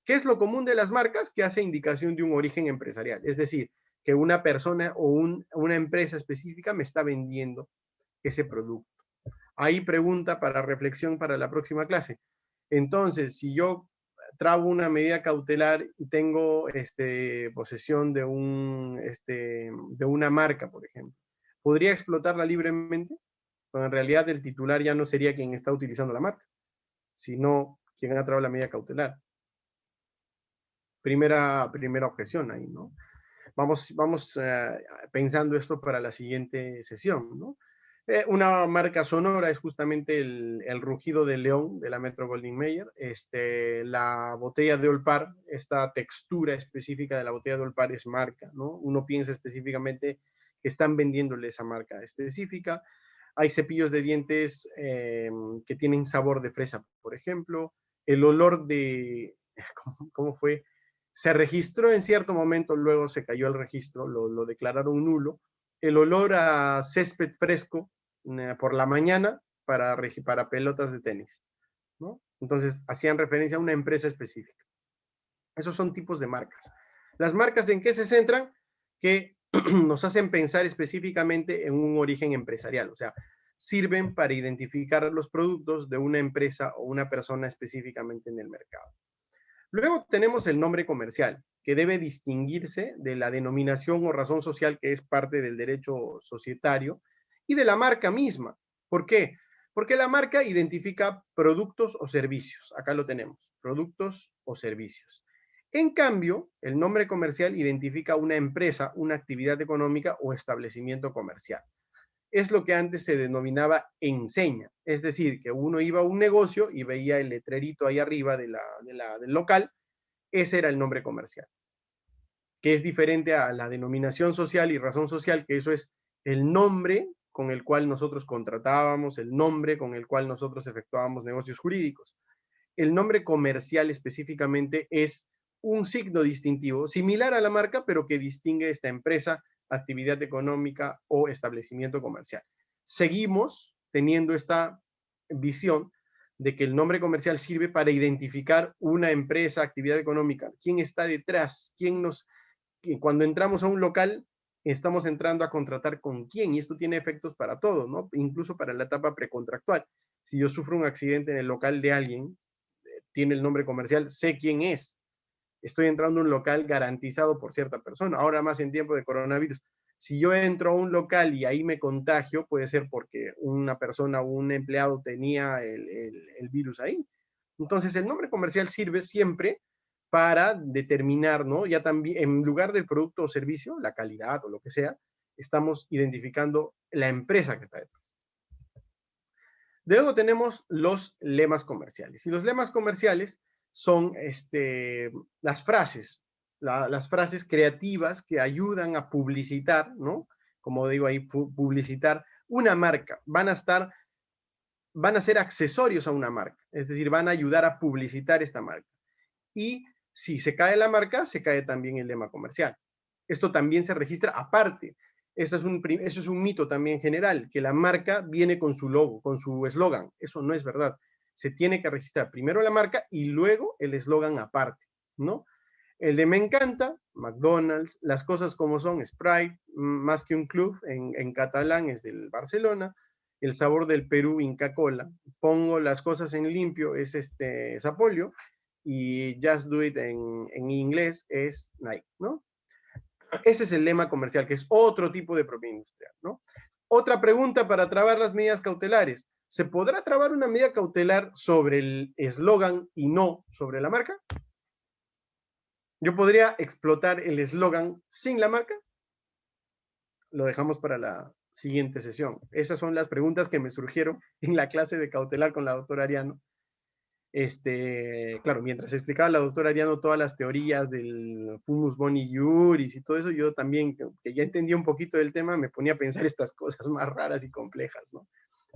¿Qué es lo común de las marcas? Que hace indicación de un origen empresarial, es decir, que una persona o una empresa específica me está vendiendo ese producto. Ahí pregunta para reflexión para la próxima clase. Entonces, si yo trago una medida cautelar y tengo posesión de una marca, por ejemplo, ¿podría explotarla libremente? Pero en realidad el titular ya no sería quien está utilizando la marca, sino quien ha tragado la medida cautelar. Primera objeción ahí, ¿no? Vamos pensando esto para la siguiente sesión, ¿no? Una marca sonora es justamente el rugido del león de la Metro Goldwyn Mayer. La botella de Olpar, esta textura específica de la botella de Olpar es marca, ¿no? Uno piensa específicamente que están vendiéndole esa marca específica. Hay cepillos de dientes que tienen sabor de fresa, por ejemplo. El olor de, ¿cómo fue? Se registró en cierto momento, luego se cayó el registro, lo declararon nulo, el olor a césped fresco por la mañana para pelotas de tenis, ¿no? Entonces, hacían referencia a una empresa específica. Esos son tipos de marcas. ¿Las marcas en qué se centran? Que nos hacen pensar específicamente en un origen empresarial, o sea, sirven para identificar los productos de una empresa o una persona específicamente en el mercado. Luego tenemos el nombre comercial, que debe distinguirse de la denominación o razón social, que es parte del derecho societario, y de la marca misma. ¿Por qué? Porque la marca identifica productos o servicios. Acá lo tenemos, productos o servicios. En cambio, el nombre comercial identifica una empresa, una actividad económica o establecimiento comercial. Es lo que antes se denominaba enseña, es decir, que uno iba a un negocio y veía el letrerito ahí arriba del local, ese era el nombre comercial, que es diferente a la denominación social y razón social, que eso es el nombre con el cual nosotros contratábamos, el nombre con el cual nosotros efectuábamos negocios jurídicos. El nombre comercial específicamente es un signo distintivo, similar a la marca, pero que distingue esta empresa, actividad económica o establecimiento comercial. Seguimos teniendo esta visión de que el nombre comercial sirve para identificar una empresa, actividad económica, quién está detrás, cuando entramos a un local, estamos entrando a contratar con quién, y esto tiene efectos para todo, ¿no? Incluso para la etapa precontractual. Si yo sufro un accidente en el local de alguien, tiene el nombre comercial, sé quién es. Estoy entrando a un local garantizado por cierta persona. Ahora más en tiempo de coronavirus, Si yo entro a un local y ahí me contagio, puede ser porque una persona o un empleado tenía el virus ahí. Entonces, el nombre comercial sirve siempre para determinar, ¿no? Ya también, en lugar del producto o servicio, la calidad o lo que sea, estamos identificando la empresa que está detrás. Luego tenemos los lemas comerciales. Y los lemas comerciales son las frases, las frases creativas que ayudan a publicitar, ¿no? Como digo ahí, publicitar una marca. Van a ser accesorios a una marca, es decir, van a ayudar a publicitar esta marca. Y si se cae la marca, se cae también el lema comercial. Esto también se registra aparte. Eso es un mito también general, que la marca viene con su logo, con su eslogan. Eso no es verdad. Se tiene que registrar primero la marca y luego el eslogan aparte, ¿no? El de me encanta, McDonald's, las cosas como son, Sprite, más que un club, en catalán es del Barcelona, el sabor del Perú, Inca Cola, pongo las cosas en limpio, es Sapolio, y Just Do It en inglés es Nike, ¿no? Ese es el lema comercial, que es otro tipo de propiedad industrial, ¿no? Otra pregunta para trabar las medidas cautelares. ¿Se podrá trabar una medida cautelar sobre el eslogan y no sobre la marca? ¿Yo podría explotar el eslogan sin la marca? Lo dejamos para la siguiente sesión. Esas son las preguntas que me surgieron en la clase de cautelar con la doctora Ariano. Claro, mientras explicaba la doctora Ariano todas las teorías del fumus boni iuris y todo eso, yo también, que ya entendía un poquito del tema, me ponía a pensar estas cosas más raras y complejas, ¿no?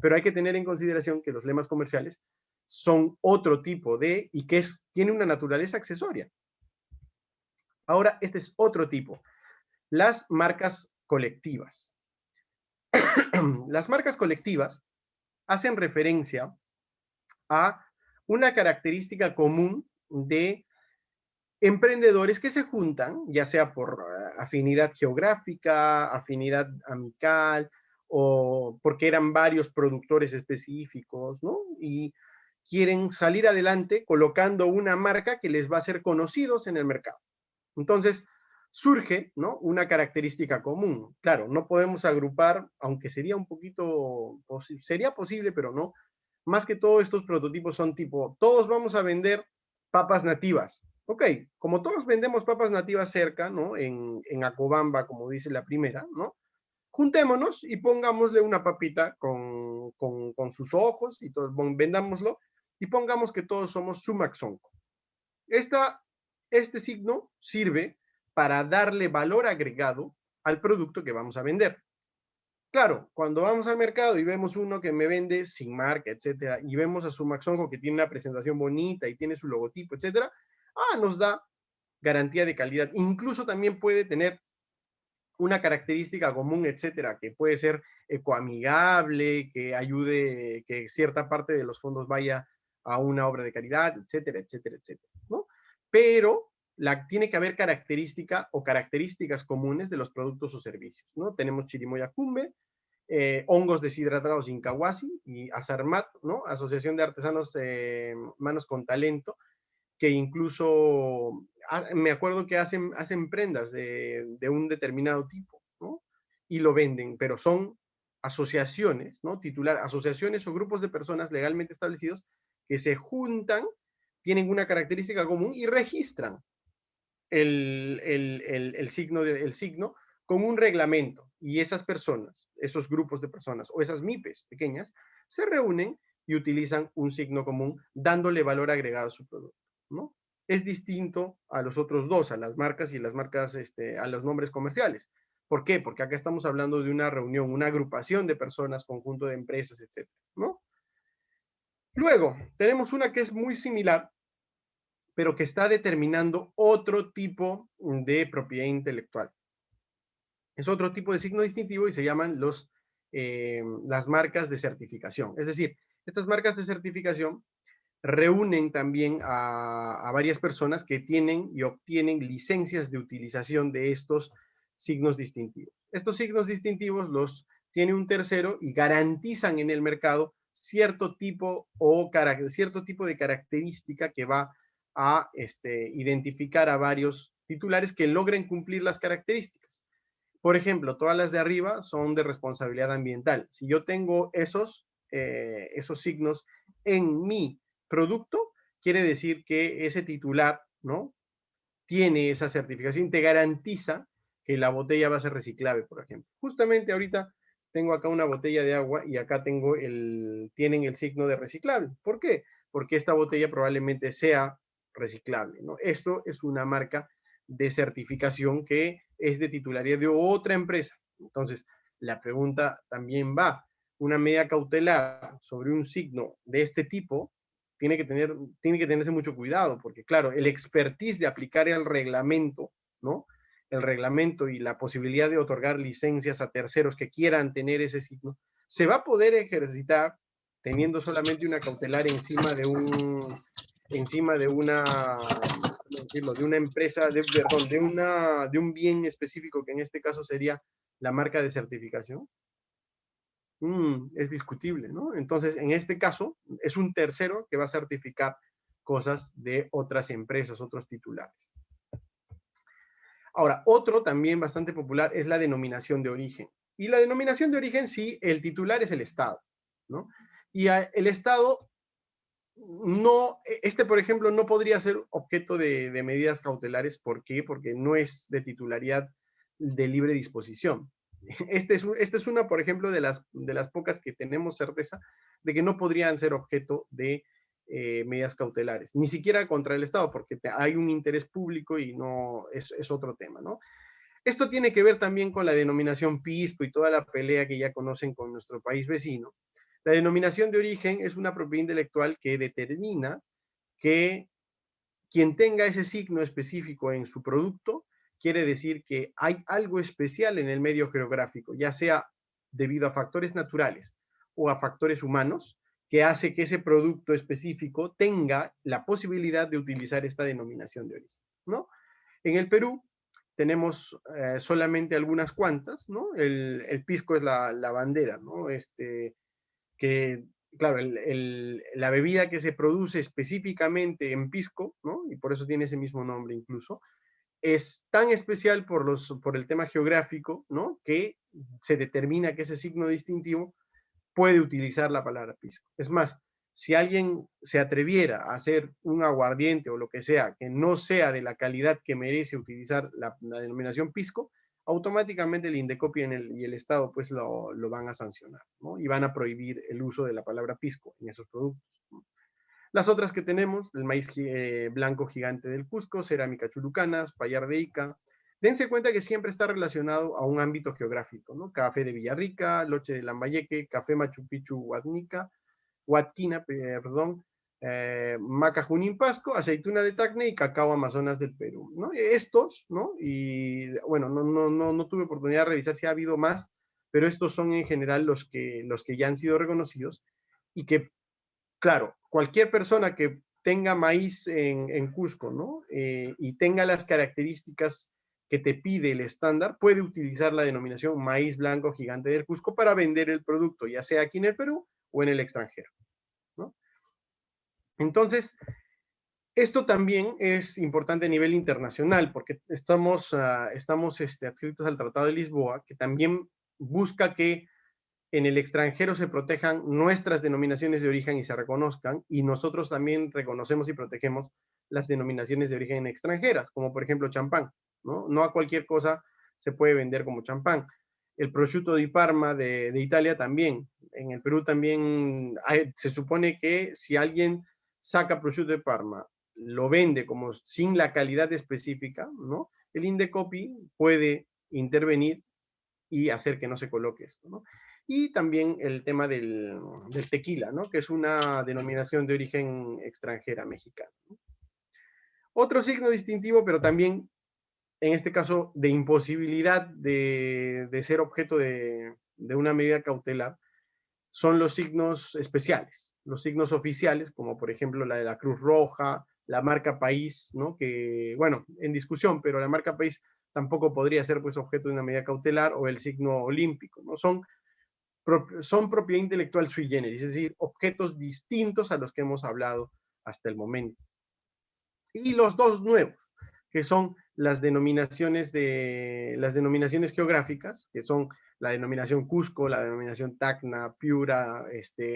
Pero hay que tener en consideración que los lemas comerciales son otro tipo de, y que tiene una naturaleza accesoria. Ahora, este es otro tipo. Las marcas colectivas. Las marcas colectivas hacen referencia a una característica común de emprendedores que se juntan, ya sea por afinidad geográfica, afinidad amical, o porque eran varios productores específicos, ¿no? Y quieren salir adelante colocando una marca que les va a hacer conocidos en el mercado. Entonces, surge, ¿no?, una característica común. Claro, no podemos agrupar, aunque sería un poquito, sería posible, pero no. Más que todo, estos prototipos son tipo, todos vamos a vender papas nativas. Ok, como todos vendemos papas nativas cerca, ¿no? En Acobamba, como dice la primera, ¿no? Juntémonos y pongámosle una papita con sus ojos y todo, vendámoslo y pongamos que todos somos Sumaxonco. Este signo sirve para darle valor agregado al producto que vamos a vender. Claro, cuando vamos al mercado y vemos uno que me vende sin marca, etcétera, y vemos a Sumaxonco que tiene una presentación bonita y tiene su logotipo, etcétera, nos da garantía de calidad. Incluso también puede tener una característica común, etcétera, que puede ser ecoamigable, que ayude, que cierta parte de los fondos vaya a una obra de caridad, etcétera, etcétera, etcétera, ¿no? Pero tiene que haber características comunes de los productos o servicios, ¿no? Tenemos chirimoya cumbe, hongos deshidratados incahuasi y Azarmat, ¿no? Asociación de Artesanos Manos con Talento, que incluso me acuerdo que hacen prendas de un determinado tipo, ¿no? Y lo venden, pero son asociaciones, ¿no? Asociaciones o grupos de personas legalmente establecidos que se juntan, tienen una característica común y registran el signo con un reglamento. Y esas personas, esos grupos de personas o esas MIPES pequeñas, se reúnen y utilizan un signo común dándole valor agregado a su producto, ¿no? Es distinto a los otros dos, a las marcas y las marcas, a los nombres comerciales. ¿Por qué? Porque acá estamos hablando de una reunión, una agrupación de personas, conjunto de empresas, etcétera, ¿no? Luego, tenemos una que es muy similar, pero que está determinando otro tipo de propiedad intelectual. Es otro tipo de signo distintivo y se llaman las marcas de certificación. Es decir, estas marcas de certificación reúnen también a varias personas que tienen y obtienen licencias de utilización de estos signos distintivos. Estos signos distintivos los tiene un tercero y garantizan en el mercado cierto tipo de característica que va a identificar a varios titulares que logren cumplir las características. Por ejemplo, todas las de arriba son de responsabilidad ambiental. Si yo tengo esos signos en mi producto, quiere decir que ese titular, ¿no?, tiene esa certificación y te garantiza que la botella va a ser reciclable, por ejemplo. Justamente ahorita tengo acá una botella de agua y acá tienen el signo de reciclable. ¿Por qué? Porque esta botella probablemente sea reciclable, ¿no? Esto es una marca de certificación que es de titularidad de otra empresa. Entonces, la pregunta también va, una medida cautelar sobre un signo de este tipo tiene que tenerse mucho cuidado, porque claro, el expertise de aplicar el reglamento, ¿no? El reglamento y la posibilidad de otorgar licencias a terceros que quieran tener ese signo, se va a poder ejercitar teniendo solamente una cautelar encima de una empresa, de un bien específico, que en este caso sería la marca de certificación. Es discutible, ¿no? Entonces, en este caso, es un tercero que va a certificar cosas de otras empresas, otros titulares. Ahora, otro también bastante popular es la denominación de origen. Y la denominación de origen, sí, el titular es el Estado, ¿no? Y el Estado no, por ejemplo, no podría ser objeto de medidas cautelares. ¿Por qué? Porque no es de titularidad de libre disposición. Esta es una, por ejemplo, de las pocas que tenemos certeza de que no podrían ser objeto de medidas cautelares, ni siquiera contra el Estado, porque hay un interés público y no es otro tema, ¿no? Esto tiene que ver también con la denominación pisco y toda la pelea que ya conocen con nuestro país vecino. La denominación de origen es una propiedad intelectual que determina que quien tenga ese signo específico en su producto quiere decir que hay algo especial en el medio geográfico, ya sea debido a factores naturales o a factores humanos, que hace que ese producto específico tenga la posibilidad de utilizar esta denominación de origen, ¿no? En el Perú tenemos solamente algunas cuantas, ¿no? El pisco es la bandera, ¿no? Que, claro, la bebida que se produce específicamente en pisco, ¿no?, y por eso tiene ese mismo nombre incluso, es tan especial por el tema geográfico, ¿no?, que se determina que ese signo distintivo puede utilizar la palabra pisco. Es más, si alguien se atreviera a hacer un aguardiente o lo que sea, que no sea de la calidad que merece utilizar la denominación pisco, automáticamente el INDECOPI y el Estado pues lo van a sancionar, ¿no? Y van a prohibir el uso de la palabra pisco en esos productos, ¿no? Las otras que tenemos, el maíz blanco gigante del Cusco, cerámica chulucanas, payar de Ica. Dense cuenta que siempre está relacionado a un ámbito geográfico, ¿no? Café de Villarrica, Loche de Lambayeque, café Machu Picchu Huadquina, perdón, maca Junín Pasco, aceituna de Tacna y cacao Amazonas del Perú, ¿no? Estos, ¿no? Y bueno, no tuve oportunidad de revisar si ha habido más, pero estos son en general los que ya han sido reconocidos y que, claro, cualquier persona que tenga maíz en Cusco, ¿no? Y tenga las características que te pide el estándar, puede utilizar la denominación maíz blanco gigante del Cusco para vender el producto, ya sea aquí en el Perú o en el extranjero, ¿no? Entonces, esto también es importante a nivel internacional, porque estamos adscritos al Tratado de Lisboa, que también busca que en el extranjero se protejan nuestras denominaciones de origen y se reconozcan, y nosotros también reconocemos y protegemos las denominaciones de origen extranjeras, como por ejemplo champán, ¿no? No a cualquier cosa se puede vender como champán. El prosciutto di Parma de Italia también. En el Perú también se supone que si alguien saca prosciutto de Parma, lo vende como sin la calidad específica, ¿no? El INDECOPI puede intervenir y hacer que no se coloque esto, ¿no? Y también el tema del tequila, ¿no?, que es una denominación de origen extranjera mexicana, ¿no? Otro signo distintivo, pero también en este caso de imposibilidad de ser objeto de una medida cautelar, son los signos especiales, los signos oficiales, como por ejemplo la de la Cruz Roja, la marca país, ¿no?, que, bueno, en discusión, pero la marca país tampoco podría ser pues objeto de una medida cautelar, o el signo olímpico, ¿no? Son propiedad intelectual sui generis, es decir, objetos distintos a los que hemos hablado hasta el momento. Y los dos nuevos, que son las denominaciones geográficas, que son la denominación Cusco, la denominación Tacna, Piura,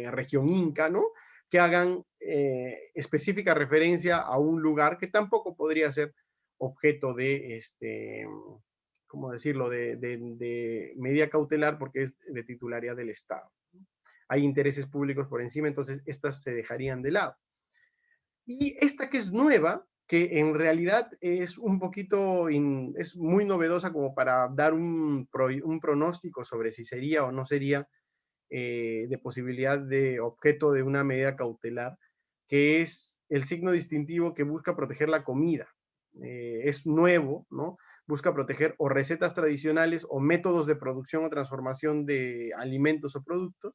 región Inca, ¿no? Que hagan específica referencia a un lugar que tampoco podría ser objeto de, ¿cómo decirlo?, de medida cautelar porque es de titularidad del Estado. Hay intereses públicos por encima, entonces estas se dejarían de lado. Y esta que es nueva, que en realidad es un poquito, es muy novedosa como para dar un pronóstico sobre si sería o no sería de posibilidad de objeto de una medida cautelar, que es el signo distintivo que busca proteger la comida. Es nuevo, ¿no? Busca proteger o recetas tradicionales o métodos de producción o transformación de alimentos o productos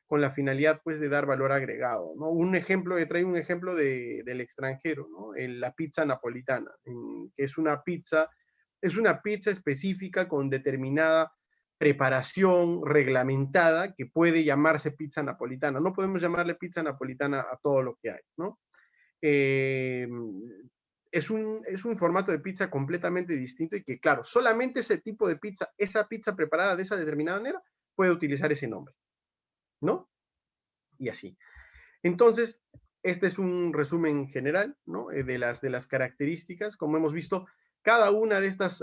con la finalidad, pues, de dar valor agregado, ¿no? Un ejemplo, trae un ejemplo del extranjero, ¿no? La pizza napolitana, que es una pizza específica con determinada preparación reglamentada que puede llamarse pizza napolitana. No podemos llamarle pizza napolitana a todo lo que hay, ¿no? Es un formato de pizza completamente distinto y que, claro, solamente ese tipo de pizza, esa pizza preparada de esa determinada manera, puede utilizar ese nombre, ¿no? Y así. Entonces, este es un resumen general, ¿no? De las características. Como hemos visto, cada una de estos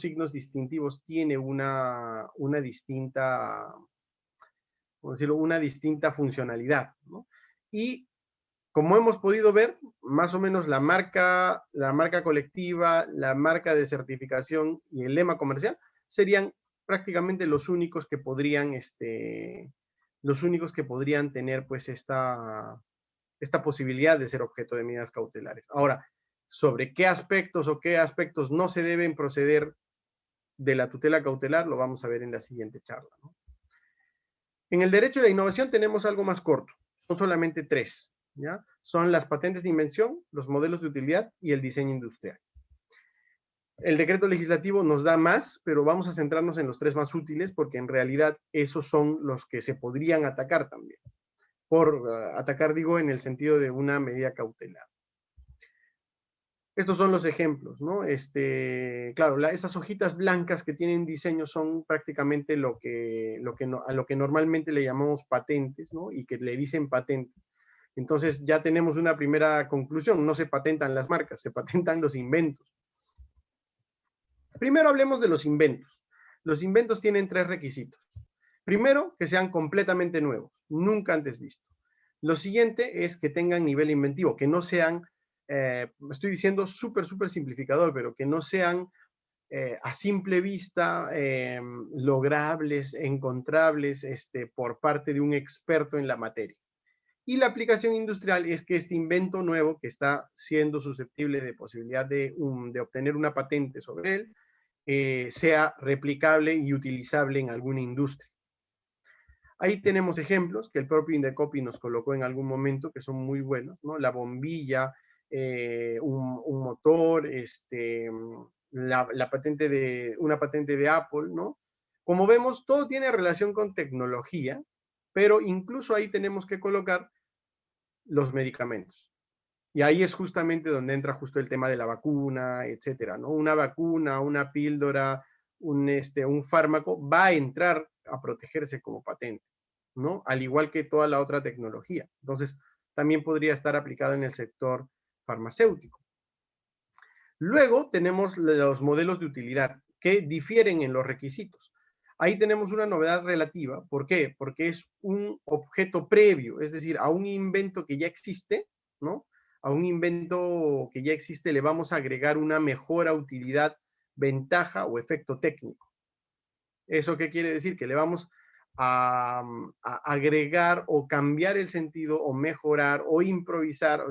signos distintivos tiene una distinta, ¿cómo decirlo?, una distinta funcionalidad, ¿no? Y como hemos podido ver, más o menos la marca colectiva, la marca de certificación y el lema comercial serían prácticamente los únicos que podrían tener, pues, esta posibilidad de ser objeto de medidas cautelares. Ahora, sobre qué aspectos no se deben proceder de la tutela cautelar, lo vamos a ver en la siguiente charla, ¿no? En el derecho de la innovación tenemos algo más corto, son solamente 3, ¿ya? Son las patentes de invención, los modelos de utilidad y el diseño industrial. El decreto legislativo nos da más, pero vamos a centrarnos en los 3 más útiles porque en realidad esos son los que se podrían atacar también. Por atacar, digo, en el sentido de una medida cautelar. Estos son los ejemplos, ¿no? Claro, esas hojitas blancas que tienen diseño son prácticamente a lo que normalmente le llamamos patentes, ¿no? Y que le dicen patentes. Entonces ya tenemos una primera conclusión, no se patentan las marcas, se patentan los inventos. Primero hablemos de los inventos. Los inventos tienen 3 requisitos. Primero, que sean completamente nuevos, nunca antes vistos. Lo siguiente es que tengan nivel inventivo, que no sean, estoy diciendo súper simplificador, pero que no sean a simple vista logrables, encontrables por parte de un experto en la materia. Y la aplicación industrial es que este invento nuevo que está siendo susceptible de posibilidad de obtener una patente sobre él, sea replicable y utilizable en alguna industria. Ahí tenemos ejemplos que el propio Indecopi nos colocó en algún momento que son muy buenos, ¿no? La bombilla, un motor, una patente de Apple, ¿no? Como vemos, todo tiene relación con tecnología, pero incluso ahí tenemos que colocar los medicamentos. Y ahí es justamente donde entra justo el tema de la vacuna, etcétera, ¿no? Una vacuna, una píldora, un fármaco va a entrar a protegerse como patente, ¿no? Al igual que toda la otra tecnología. Entonces, también podría estar aplicado en el sector farmacéutico. Luego tenemos los modelos de utilidad que difieren en los requisitos. Ahí tenemos una novedad relativa. ¿Por qué? Porque es un objeto previo, es decir, a un invento que ya existe, ¿no? A un invento que ya existe le vamos a agregar una mejora, utilidad, ventaja o efecto técnico. ¿Eso qué quiere decir? Que le vamos a agregar o cambiar el sentido o mejorar o improvisar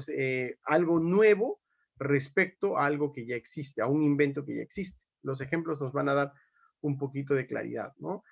algo nuevo respecto a algo que ya existe, a un invento que ya existe. Los ejemplos nos van a dar un poquito de claridad, ¿no?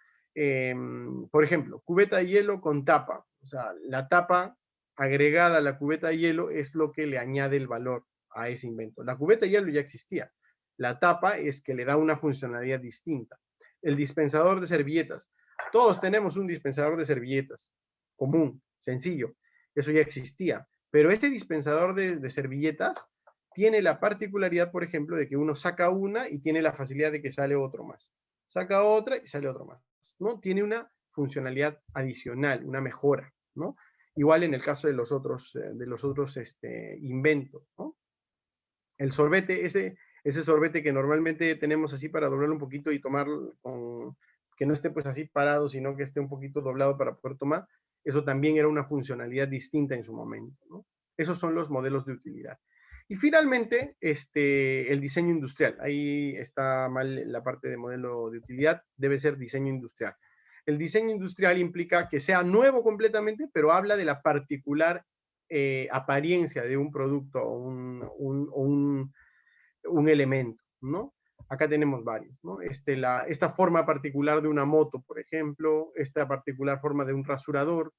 Por ejemplo, cubeta de hielo con tapa. O sea, la tapa agregada a la cubeta de hielo es lo que le añade el valor a ese invento. La cubeta de hielo ya existía. La tapa es que le da una funcionalidad distinta. El dispensador de servilletas. Todos tenemos un dispensador de servilletas común, sencillo. Eso ya existía. Pero este dispensador de servilletas tiene la particularidad, por ejemplo, de que uno saca una y tiene la facilidad de que sale otro más. Saca otra y sale otro más, ¿no? Tiene una funcionalidad adicional, una mejora, ¿no? Igual en el caso de los otros inventos, ¿no? El sorbete, ese sorbete que normalmente tenemos así para doblarlo un poquito y tomar que no esté pues así parado, sino que esté un poquito doblado para poder tomar, eso también era una funcionalidad distinta en su momento, ¿no? Esos son los modelos de utilidad. Y finalmente, el diseño industrial. Ahí está mal la parte de modelo de utilidad, debe ser diseño industrial. El diseño industrial implica que sea nuevo completamente, pero habla de la particular apariencia de un producto o un elemento, ¿no? Acá tenemos varios, ¿no? Esta forma particular de una moto, por ejemplo, esta particular forma de un rasurador,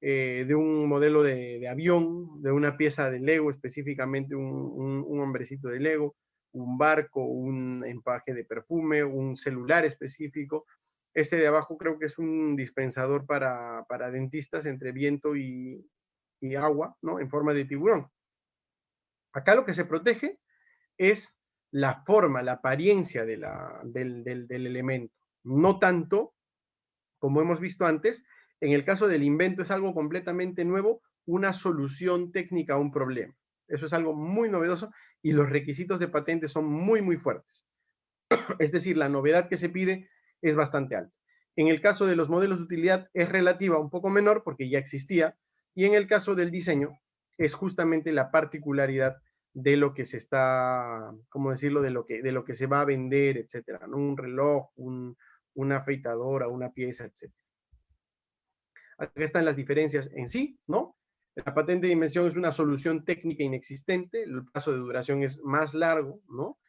de un modelo de avión, de una pieza de Lego, específicamente un hombrecito de Lego, un barco, un empaque de perfume, un celular específico. Ese de abajo creo que es un dispensador para dentistas entre viento y agua, ¿no? En forma de tiburón. Acá lo que se protege es la forma, la apariencia del elemento. No tanto, como hemos visto antes, en el caso del invento es algo completamente nuevo, una solución técnica a un problema. Eso es algo muy novedoso y los requisitos de patente son muy, muy fuertes. Es decir, la novedad que se pide es bastante alta. En el caso de los modelos de utilidad es relativa, un poco menor porque ya existía, y en el caso del diseño es justamente la particularidad de lo que se está, ¿cómo decirlo?, de lo que se va a vender, etcétera, ¿no? Un reloj, una afeitadora, una pieza, etcétera. Acá están las diferencias en sí, ¿no? La patente de invención es una solución técnica inexistente, el plazo de duración es más largo, ¿no?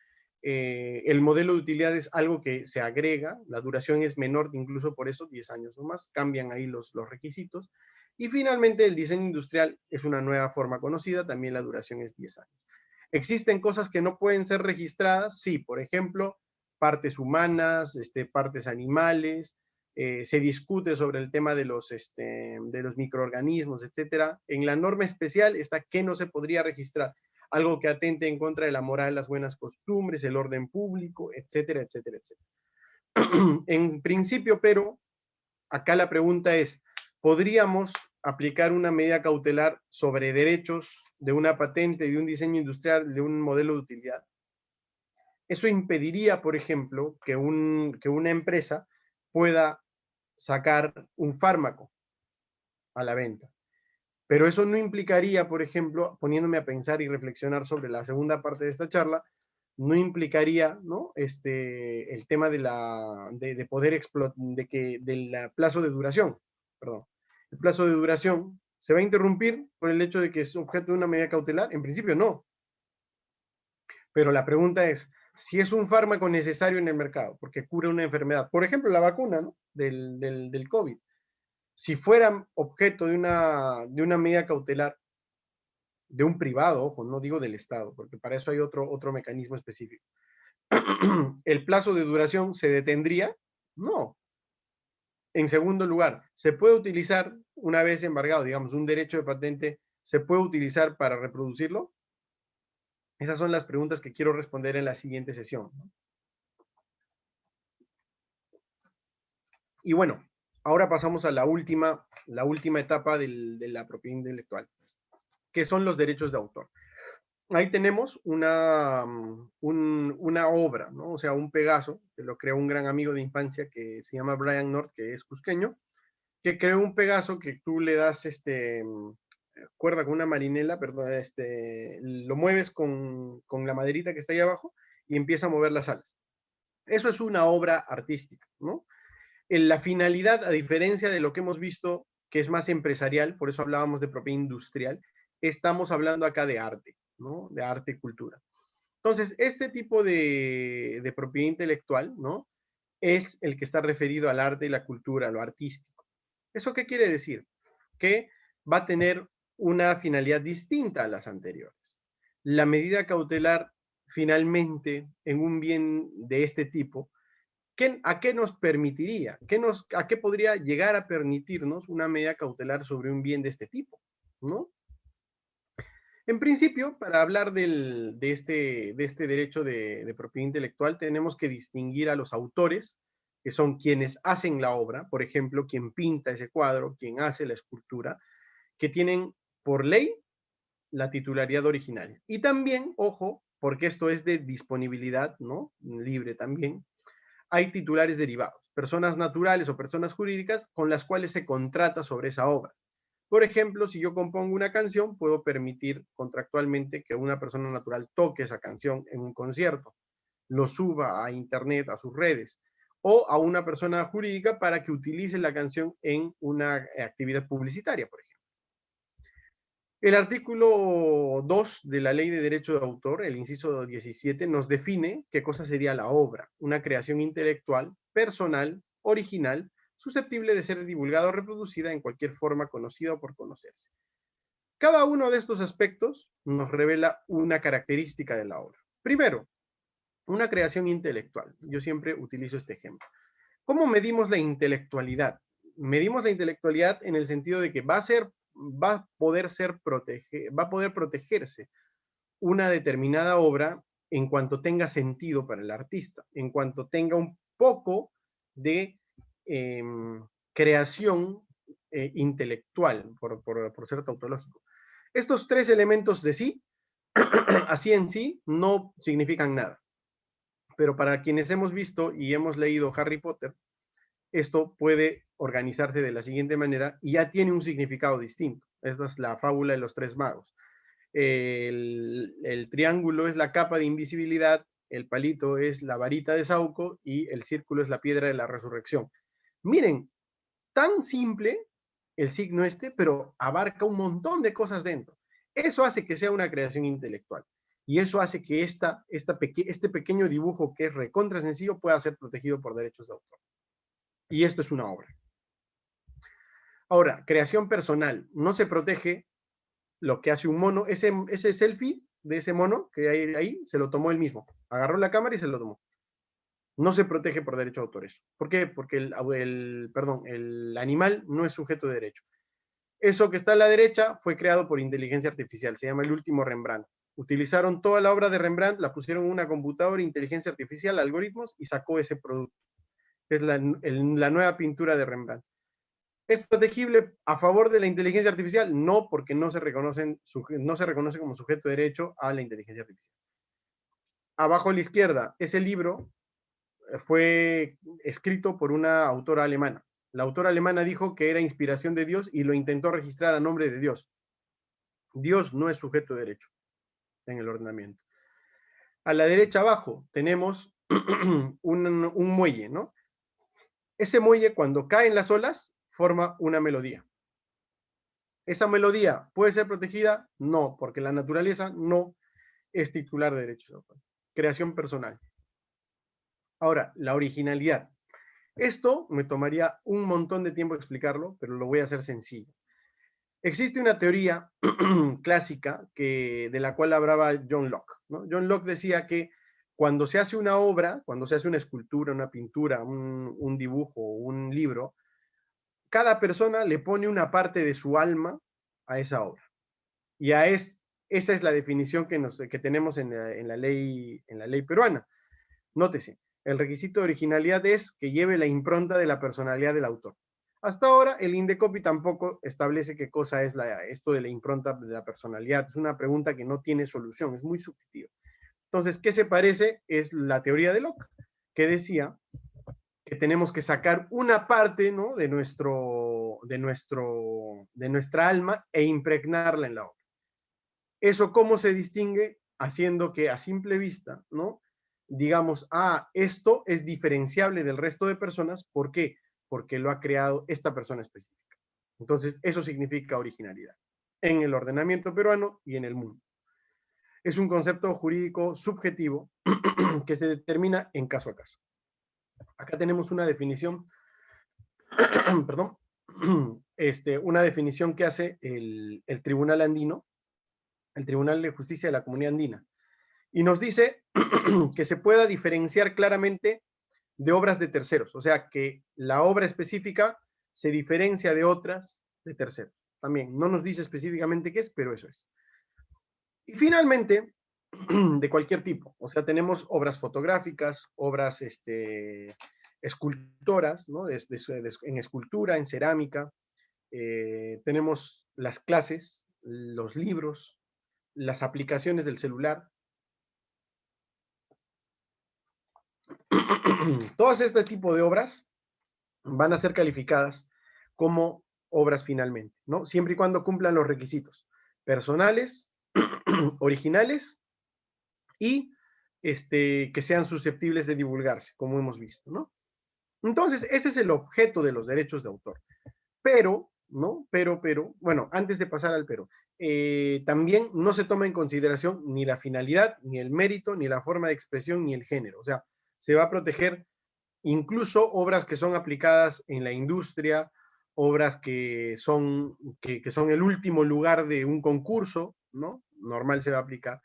El modelo de utilidad es algo que se agrega, la duración es menor, incluso por eso 10 años o más, cambian ahí los requisitos. Y finalmente el diseño industrial es una nueva forma conocida, también la duración es 10 años. ¿Existen cosas que no pueden ser registradas? Sí, por ejemplo, partes humanas, partes animales, se discute sobre el tema de los microorganismos, etcétera. En la norma especial está qué no se podría registrar, algo que atente en contra de la moral, las buenas costumbres, el orden público, etcétera, etcétera, etcétera. En principio, pero, acá la pregunta es, ¿podríamos aplicar una medida cautelar sobre derechos de una patente, de un diseño industrial, de un modelo de utilidad? Eso impediría, por ejemplo, que una empresa pueda sacar un fármaco a la venta. Pero eso no implicaría, por ejemplo, poniéndome a pensar y reflexionar sobre la segunda parte de esta charla, no implicaría, ¿no? El tema de poder explotar, del plazo de duración, perdón. El plazo de duración se va a interrumpir por el hecho de que es objeto de una medida cautelar. En principio no. Pero la pregunta es, si es un fármaco necesario en el mercado, porque cura una enfermedad, por ejemplo, la vacuna, ¿no? del COVID, si fuera objeto de una medida cautelar de un privado, ojo, no digo del Estado, porque para eso hay otro mecanismo específico, ¿el plazo de duración se detendría? No. En segundo lugar, ¿se puede utilizar una vez embargado, digamos, un derecho de patente, se puede utilizar para reproducirlo? Esas son las preguntas que quiero responder en la siguiente sesión. Y bueno, ahora pasamos a la última etapa de la propiedad intelectual, que son los derechos de autor. Ahí tenemos una obra, ¿no? O sea, un Pegaso, que lo creó un gran amigo de infancia que se llama Brian North, que es cusqueño, que creó un Pegaso que tú le das cuerda con una marinela, perdón, lo mueves con la maderita que está ahí abajo y empieza a mover las alas. Eso es una obra artística, ¿no? La finalidad, a diferencia de lo que hemos visto, que es más empresarial, por eso hablábamos de propiedad industrial, estamos hablando acá de arte, ¿no? De arte y cultura. Entonces, este tipo de propiedad intelectual, ¿no? Es el que está referido al arte y la cultura, a lo artístico. ¿Eso qué quiere decir? Que va a tener una finalidad distinta a las anteriores. La medida cautelar, finalmente, en un bien de este tipo, ¿a qué nos permitiría? ¿A qué podría llegar a permitirnos una medida cautelar sobre un bien de este tipo? ¿No? En principio, para hablar de este derecho de propiedad intelectual, tenemos que distinguir a los autores, que son quienes hacen la obra, por ejemplo, quien pinta ese cuadro, quien hace la escultura, que tienen por ley la titularidad originaria. Y también, ojo, porque esto es de disponibilidad, ¿no? Libre también, hay titulares derivados, personas naturales o personas jurídicas con las cuales se contrata sobre esa obra. Por ejemplo, si yo compongo una canción, puedo permitir contractualmente que una persona natural toque esa canción en un concierto, lo suba a internet, a sus redes, o a una persona jurídica para que utilice la canción en una actividad publicitaria, por ejemplo. El artículo 2 de la Ley de Derecho de Autor, el inciso 17, nos define qué cosa sería la obra, una creación intelectual, personal, original, susceptible de ser divulgada o reproducida en cualquier forma conocida o por conocerse. Cada uno de estos aspectos nos revela una característica de la obra. Primero, una creación intelectual. Yo siempre utilizo este ejemplo. ¿Cómo medimos la intelectualidad? Medimos la intelectualidad en el sentido de que va a poder protegerse una determinada obra en cuanto tenga sentido para el artista, en cuanto tenga un poco de eh, creación intelectual, por ser tautológico. Estos tres elementos de sí, así en sí, no significan nada. Pero para quienes hemos visto y hemos leído Harry Potter, esto puede organizarse de la siguiente manera y ya tiene un significado distinto. Esta es la fábula de los tres magos. El triángulo es la capa de invisibilidad, el palito es la varita de Sauco y el círculo es la piedra de la resurrección. Miren, tan simple el signo este, pero abarca un montón de cosas dentro. Eso hace que sea una creación intelectual. Y eso hace que este pequeño dibujo que es recontra sencillo pueda ser protegido por derechos de autor. Y esto es una obra. Ahora, creación personal. No se protege lo que hace un mono. Ese selfie de ese mono que hay ahí, se lo tomó él mismo. Agarró la cámara y se lo tomó. No se protege por derecho de autores. ¿Por qué? Porque el animal no es sujeto de derecho. Eso que está a la derecha fue creado por inteligencia artificial. Se llama El último Rembrandt. Utilizaron toda la obra de Rembrandt, la pusieron en una computadora, inteligencia artificial, algoritmos, y sacó ese producto. Es la nueva pintura de Rembrandt. ¿Es protegible a favor de la inteligencia artificial? No, porque no se reconoce como sujeto de derecho a la inteligencia artificial. Abajo a la izquierda, ese libro fue escrito por una autora alemana. La autora alemana dijo que era inspiración de Dios y lo intentó registrar a nombre de Dios. Dios no es sujeto de derecho en el ordenamiento. A la derecha abajo tenemos un muelle, ¿no? Ese muelle, cuando cae en las olas, forma una melodía. ¿Esa melodía puede ser protegida? No, porque la naturaleza no es titular de derechos de autor. Creación personal. Ahora, la originalidad. Esto me tomaría un montón de tiempo explicarlo, pero lo voy a hacer sencillo. Existe una teoría clásica de la cual hablaba John Locke, ¿no? John Locke decía que cuando se hace una obra, cuando se hace una escultura, una pintura, un dibujo, un libro, cada persona le pone una parte de su alma a esa obra. Y esa es la definición que tenemos en la ley peruana. Nótese, el requisito de originalidad es que lleve la impronta de la personalidad del autor. Hasta ahora, el INDECOPI tampoco establece qué cosa es esto de la impronta de la personalidad. Es una pregunta que no tiene solución, es muy subjetiva. Entonces, ¿qué se parece? Es la teoría de Locke, que decía que tenemos que sacar una parte, ¿no?, de nuestra alma e impregnarla en la obra. ¿Eso cómo se distingue? Haciendo que a simple vista, ¿no?, digamos, esto es diferenciable del resto de personas. ¿Por qué? Porque lo ha creado esta persona específica. Entonces, eso significa originalidad en el ordenamiento peruano y en el mundo. Es un concepto jurídico subjetivo que se determina en caso a caso. Acá tenemos una definición, perdón, una definición que hace el Tribunal Andino, el Tribunal de Justicia de la Comunidad Andina, y nos dice que se pueda diferenciar claramente de obras de terceros, o sea, que la obra específica se diferencia de otras de terceros. También no nos dice específicamente qué es, pero eso es. Y finalmente, de cualquier tipo. O sea, tenemos obras fotográficas, obras escultoras, ¿no? En escultura, en cerámica. Tenemos las clases, los libros, las aplicaciones del celular. Todas este tipo de obras van a ser calificadas como obras finalmente, ¿no? Siempre y cuando cumplan los requisitos personales, originales y que sean susceptibles de divulgarse, como hemos visto, ¿no? Entonces, ese es el objeto de los derechos de autor. Pero, ¿no? Bueno, antes de pasar al pero, también no se toma en consideración ni la finalidad, ni el mérito, ni la forma de expresión, ni el género. O sea, se va a proteger incluso obras que son aplicadas en la industria, obras que son el último lugar de un concurso, ¿no? Normal se va a aplicar.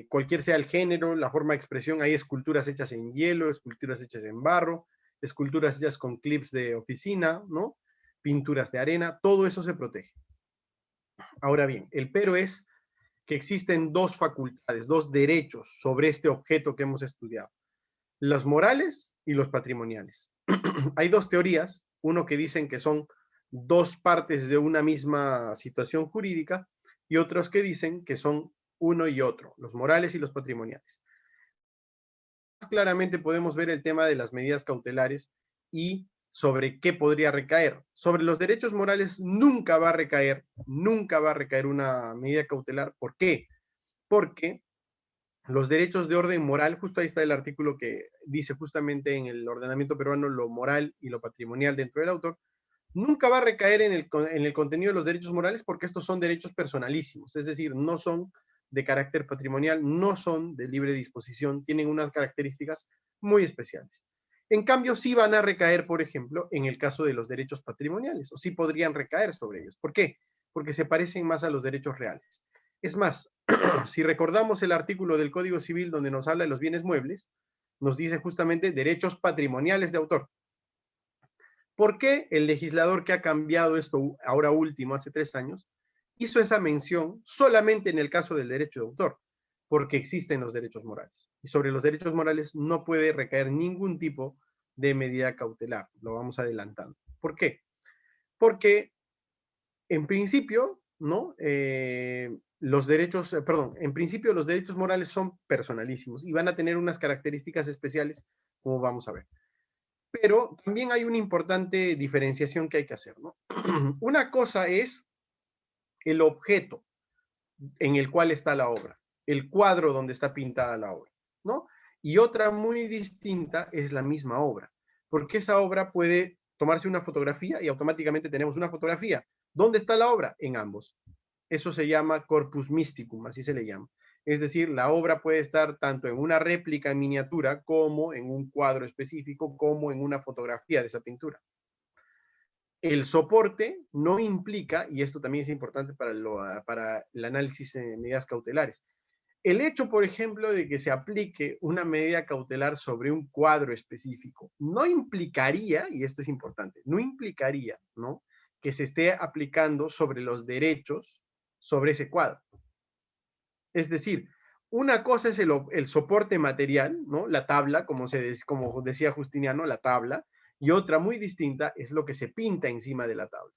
Cualquier sea el género, la forma de expresión, hay esculturas hechas en hielo, esculturas hechas en barro, esculturas hechas con clips de oficina, ¿no? Pinturas de arena, todo eso se protege. Ahora bien, el pero es que existen dos facultades, dos derechos sobre este objeto que hemos estudiado, los morales y los patrimoniales. Hay dos teorías, uno que dicen que son dos partes de una misma situación jurídica y otros que dicen que son uno y otro, los morales y los patrimoniales. Claramente podemos ver el tema de las medidas cautelares y sobre qué podría recaer. Sobre los derechos morales nunca va a recaer una medida cautelar. ¿Por qué? Porque los derechos de orden moral, justo ahí está el artículo que dice justamente en el ordenamiento peruano lo moral y lo patrimonial dentro del autor, nunca va a recaer en el contenido de los derechos morales porque estos son derechos personalísimos, es decir, no son de carácter patrimonial, no son de libre disposición, tienen unas características muy especiales. En cambio, sí van a recaer, por ejemplo, en el caso de los derechos patrimoniales, o sí podrían recaer sobre ellos. ¿Por qué? Porque se parecen más a los derechos reales. Es más, si recordamos el artículo del Código Civil donde nos habla de los bienes muebles, nos dice justamente derechos patrimoniales de autor. ¿Por qué el legislador que ha cambiado esto ahora último, hace 3 años, hizo esa mención solamente en el caso del derecho de autor? Porque existen los derechos morales. Y sobre los derechos morales no puede recaer ningún tipo de medida cautelar. Lo vamos adelantando. ¿Por qué? Porque en principio, ¿no? En principio los derechos morales son personalísimos y van a tener unas características especiales, como vamos a ver. Pero también hay una importante diferenciación que hay que hacer, ¿no? Una cosa es el objeto en el cual está la obra, el cuadro donde está pintada la obra, ¿no? Y otra muy distinta es la misma obra, porque esa obra puede tomarse una fotografía y automáticamente tenemos una fotografía. ¿Dónde está la obra? En ambos. Eso se llama corpus mysticum, así se le llama. Es decir, la obra puede estar tanto en una réplica en miniatura como en un cuadro específico, como en una fotografía de esa pintura. El soporte no implica, y esto también es importante para el análisis de medidas cautelares, el hecho, por ejemplo, de que se aplique una medida cautelar sobre un cuadro específico, no implicaría, y esto es importante, no implicaría, ¿no?, que se esté aplicando sobre los derechos sobre ese cuadro. Es decir, una cosa es el soporte material, ¿no?, la tabla, como decía Justiniano, la tabla, y otra muy distinta es lo que se pinta encima de la tabla.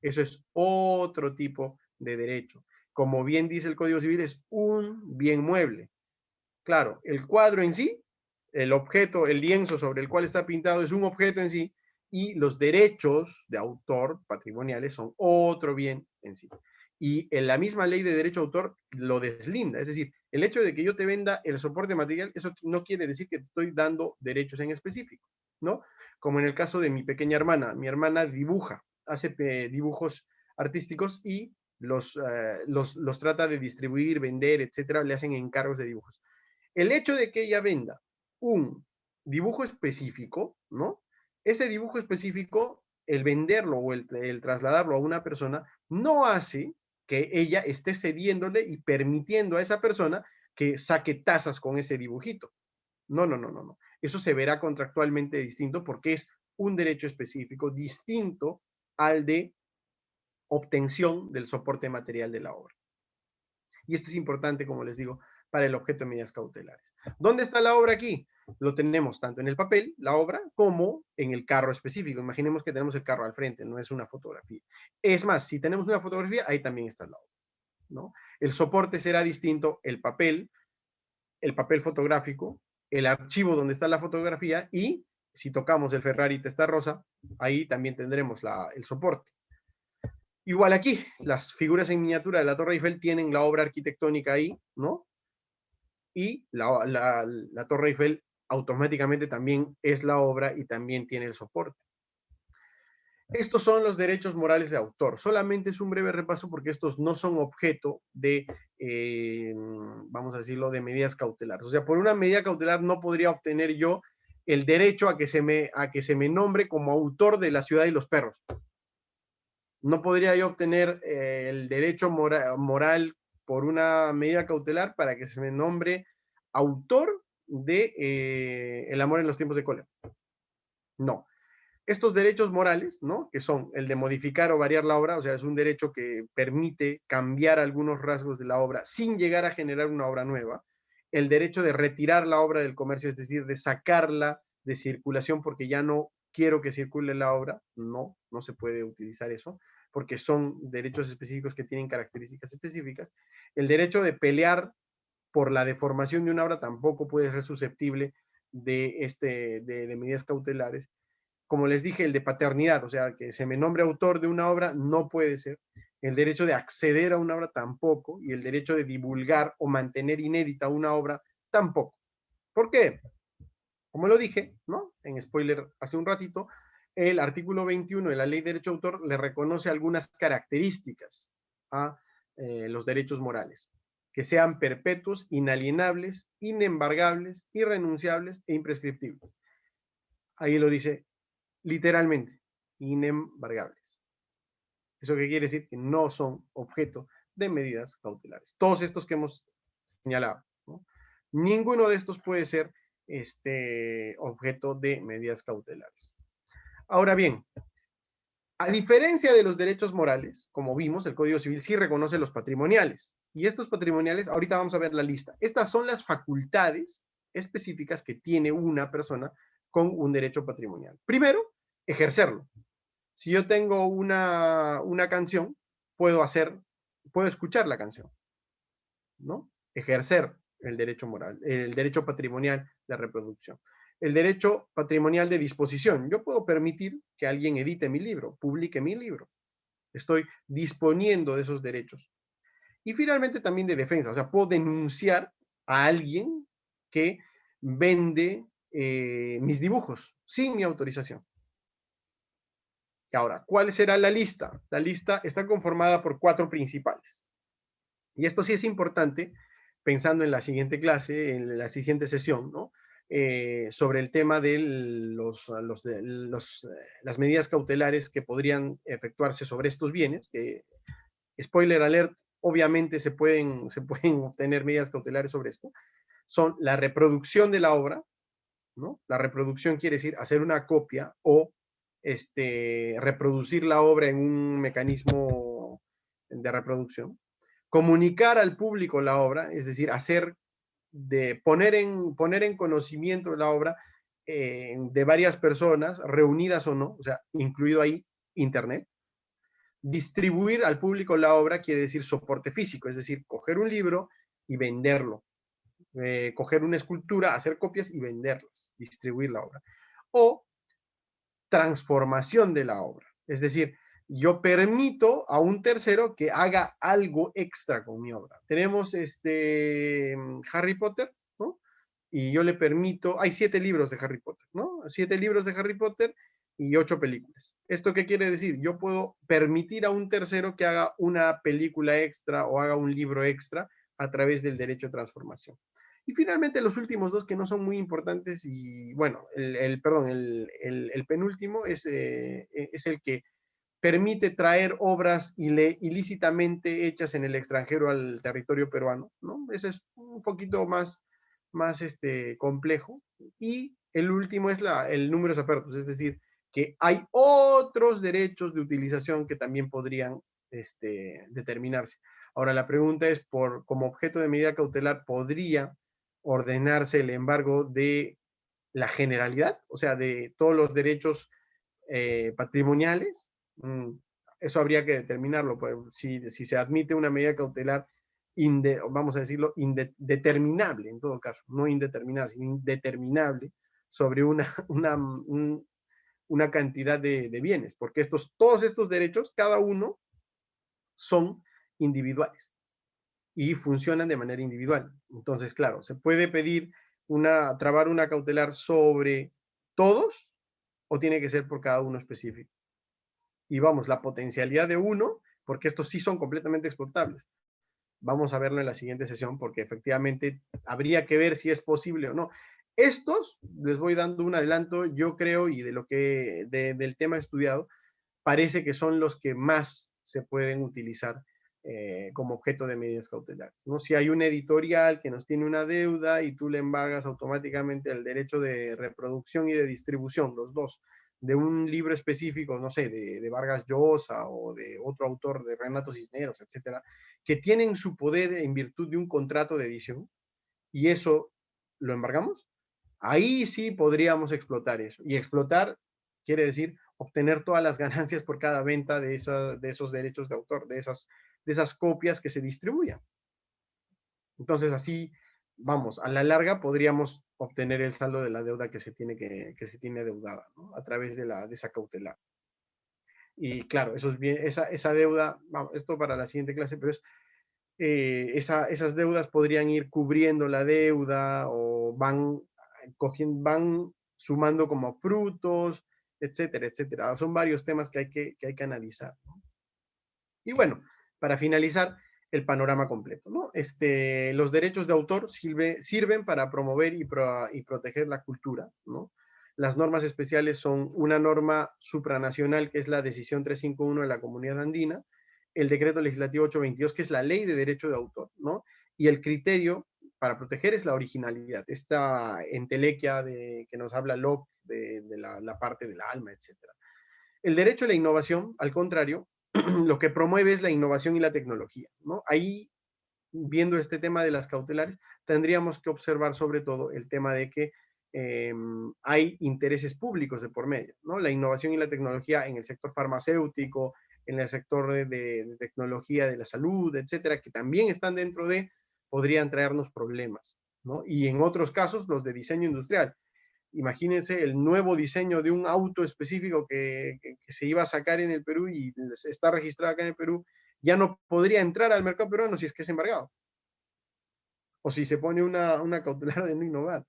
Eso es otro tipo de derecho. Como bien dice el Código Civil, es un bien mueble. Claro, el cuadro en sí, el objeto, el lienzo sobre el cual está pintado es un objeto en sí, y los derechos de autor patrimoniales son otro bien en sí. Y en la misma ley de derecho de autor lo deslinda, es decir, el hecho de que yo te venda el soporte material, eso no quiere decir que te estoy dando derechos en específico, ¿no? Como en el caso de mi pequeña hermana, mi hermana dibuja, hace dibujos artísticos y los trata de distribuir, vender, etcétera, le hacen encargos de dibujos. El hecho de que ella venda un dibujo específico, ¿no? Ese dibujo específico, el venderlo o el trasladarlo a una persona, no hace que ella esté cediéndole y permitiendo a esa persona que saque tasas con ese dibujito. No, no, no, no, no. Eso se verá contractualmente distinto porque es un derecho específico distinto al de obtención del soporte material de la obra. Y esto es importante, como les digo, para el objeto de medidas cautelares. ¿Dónde está la obra aquí? Lo tenemos tanto en el papel, la obra, como en el carro específico. Imaginemos que tenemos el carro al frente, no es una fotografía. Es más, si tenemos una fotografía, ahí también está la obra, ¿no? El soporte será distinto, el papel fotográfico, el archivo donde está la fotografía y si tocamos el Ferrari Testarossa, ahí también tendremos el soporte. Igual aquí, las figuras en miniatura de la Torre Eiffel tienen la obra arquitectónica ahí, ¿no? Y la Torre Eiffel automáticamente también es la obra y también tiene el soporte. Estos son los derechos morales de autor. Solamente es un breve repaso porque estos no son objeto de, vamos a decirlo, de medidas cautelares. O sea, por una medida cautelar no podría obtener yo el derecho a que se me nombre como autor de La ciudad y los perros. No podría yo obtener el derecho moral por una medida cautelar para que se me nombre autor de El amor en los tiempos de cólera. No. Estos derechos morales, ¿no? Que son el de modificar o variar la obra, o sea, es un derecho que permite cambiar algunos rasgos de la obra sin llegar a generar una obra nueva. El derecho de retirar la obra del comercio, es decir, de sacarla de circulación porque ya no quiero que circule la obra. No, no se puede utilizar eso porque son derechos específicos que tienen características específicas. El derecho de pelear por la deformación de una obra tampoco puede ser susceptible de medidas cautelares. Como les dije, el de paternidad, o sea, que se me nombre autor de una obra, no puede ser. El derecho de acceder a una obra tampoco, y el derecho de divulgar o mantener inédita una obra tampoco. ¿Por qué? Como lo dije, ¿no? En spoiler hace un ratito, el artículo 21 de la Ley de Derecho de Autor le reconoce algunas características a los derechos morales, que sean perpetuos, inalienables, inembargables, irrenunciables e imprescriptibles. Ahí lo dice literalmente, inembargables. ¿Eso qué quiere decir? Que no son objeto de medidas cautelares. Todos estos que hemos señalado, ¿no? Ninguno de estos puede ser objeto de medidas cautelares. Ahora bien, a diferencia de los derechos morales, como vimos, el Código Civil sí reconoce los patrimoniales. Y estos patrimoniales, ahorita vamos a ver la lista. Estas son las facultades específicas que tiene una persona con un derecho patrimonial. Primero, ejercerlo. Si yo tengo una canción, puedo escuchar la canción, ¿no? Ejercer el derecho moral, el derecho patrimonial de reproducción. El derecho patrimonial de disposición. Yo puedo permitir que alguien edite mi libro, publique mi libro. Estoy disponiendo de esos derechos. Y finalmente también de defensa. O sea, puedo denunciar a alguien que vende mis dibujos sin mi autorización. Ahora, ¿cuál será la lista? La lista está conformada por 4 principales. Y esto sí es importante, pensando en la siguiente clase, en la siguiente sesión, ¿no? Sobre el tema de las medidas cautelares que podrían efectuarse sobre estos bienes, que, spoiler alert, obviamente se pueden obtener medidas cautelares sobre esto, son la reproducción de la obra, ¿no? La reproducción quiere decir hacer una copia o reproducir la obra en un mecanismo de reproducción, comunicar al público la obra, es decir, poner en conocimiento de la obra de varias personas, reunidas o no, o sea, incluido ahí Internet. Distribuir al público la obra quiere decir soporte físico, es decir, coger un libro y venderlo. Coger una escultura, hacer copias y venderlas, distribuir la obra. O transformación de la obra. Es decir, yo permito a un tercero que haga algo extra con mi obra. Tenemos Harry Potter, ¿no? Y yo le permito, hay 7 libros de Harry Potter, ¿no? 7 libros de Harry Potter y 8 películas. ¿Esto qué quiere decir? Yo puedo permitir a un tercero que haga una película extra o haga un libro extra a través del derecho de transformación. Y finalmente los últimos 2 que no son muy importantes y bueno, el penúltimo es el que permite traer obras ilícitamente hechas en el extranjero al territorio peruano, ¿no? Ese es un poquito más complejo. Y el último es el números apertos, es decir, que hay otros derechos de utilización que también podrían determinarse. Ahora la pregunta es, como objeto de medida cautelar, ¿podría ordenarse el embargo de la generalidad? O sea, de todos los derechos patrimoniales. Eso habría que determinarlo. Pues, si se admite una medida cautelar, vamos a decirlo, indeterminable en todo caso, no indeterminable, sino indeterminable sobre una cantidad de bienes, porque todos estos derechos, cada uno, son individuales y funcionan de manera individual. Entonces, claro, se puede pedir trabar una cautelar sobre todos o tiene que ser por cada uno específico. Y vamos, la potencialidad de uno, porque estos sí son completamente exportables. Vamos a verlo en la siguiente sesión porque efectivamente habría que ver si es posible o no. Estos, les voy dando un adelanto, yo creo, y del tema estudiado, parece que son los que más se pueden utilizar como objeto de medidas cautelares, ¿no? Si hay un editorial que nos tiene una deuda y tú le embargas automáticamente el derecho de reproducción y de distribución, los dos, de un libro específico, no sé, de Vargas Llosa o de otro autor, de Renato Cisneros, etcétera, que tienen su poder en virtud de un contrato de edición, y eso lo embargamos, ahí sí podríamos explotar eso. Y explotar quiere decir obtener todas las ganancias por cada venta de esos derechos de autor, de esas copias que se distribuyan. Entonces así, vamos, a la larga podríamos obtener el saldo de la deuda que se tiene adeudada, ¿no? A través de esa cautelar. Y claro, eso es bien, esa deuda, vamos, esto para la siguiente clase, pero esas deudas podrían ir cubriendo la deuda o van sumando como frutos, etcétera, etcétera. Son varios temas que hay que analizar, ¿no? Y bueno, para finalizar, el panorama completo, ¿no? Los derechos de autor sirven para promover y proteger la cultura, ¿no? Las normas especiales son una norma supranacional, que es la decisión 351 de la Comunidad Andina, el decreto legislativo 822, que es la ley de derecho de autor, ¿no? Y el criterio para proteger es la originalidad, esta entelequia que nos habla Locke de la parte del alma, etcétera. El derecho a la innovación, al contrario, lo que promueve es la innovación y la tecnología, ¿no? Ahí, viendo este tema de las cautelares, tendríamos que observar sobre todo el tema de que hay intereses públicos de por medio, ¿no? La innovación y la tecnología en el sector farmacéutico, en el sector de tecnología de la salud, etcétera, que también están podrían traernos problemas, ¿no? Y en otros casos, los de diseño industrial. Imagínense el nuevo diseño de un auto específico que se iba a sacar en el Perú y está registrado acá en el Perú, ya no podría entrar al mercado peruano si es que es embargado. O si se pone una cautelar de no innovar.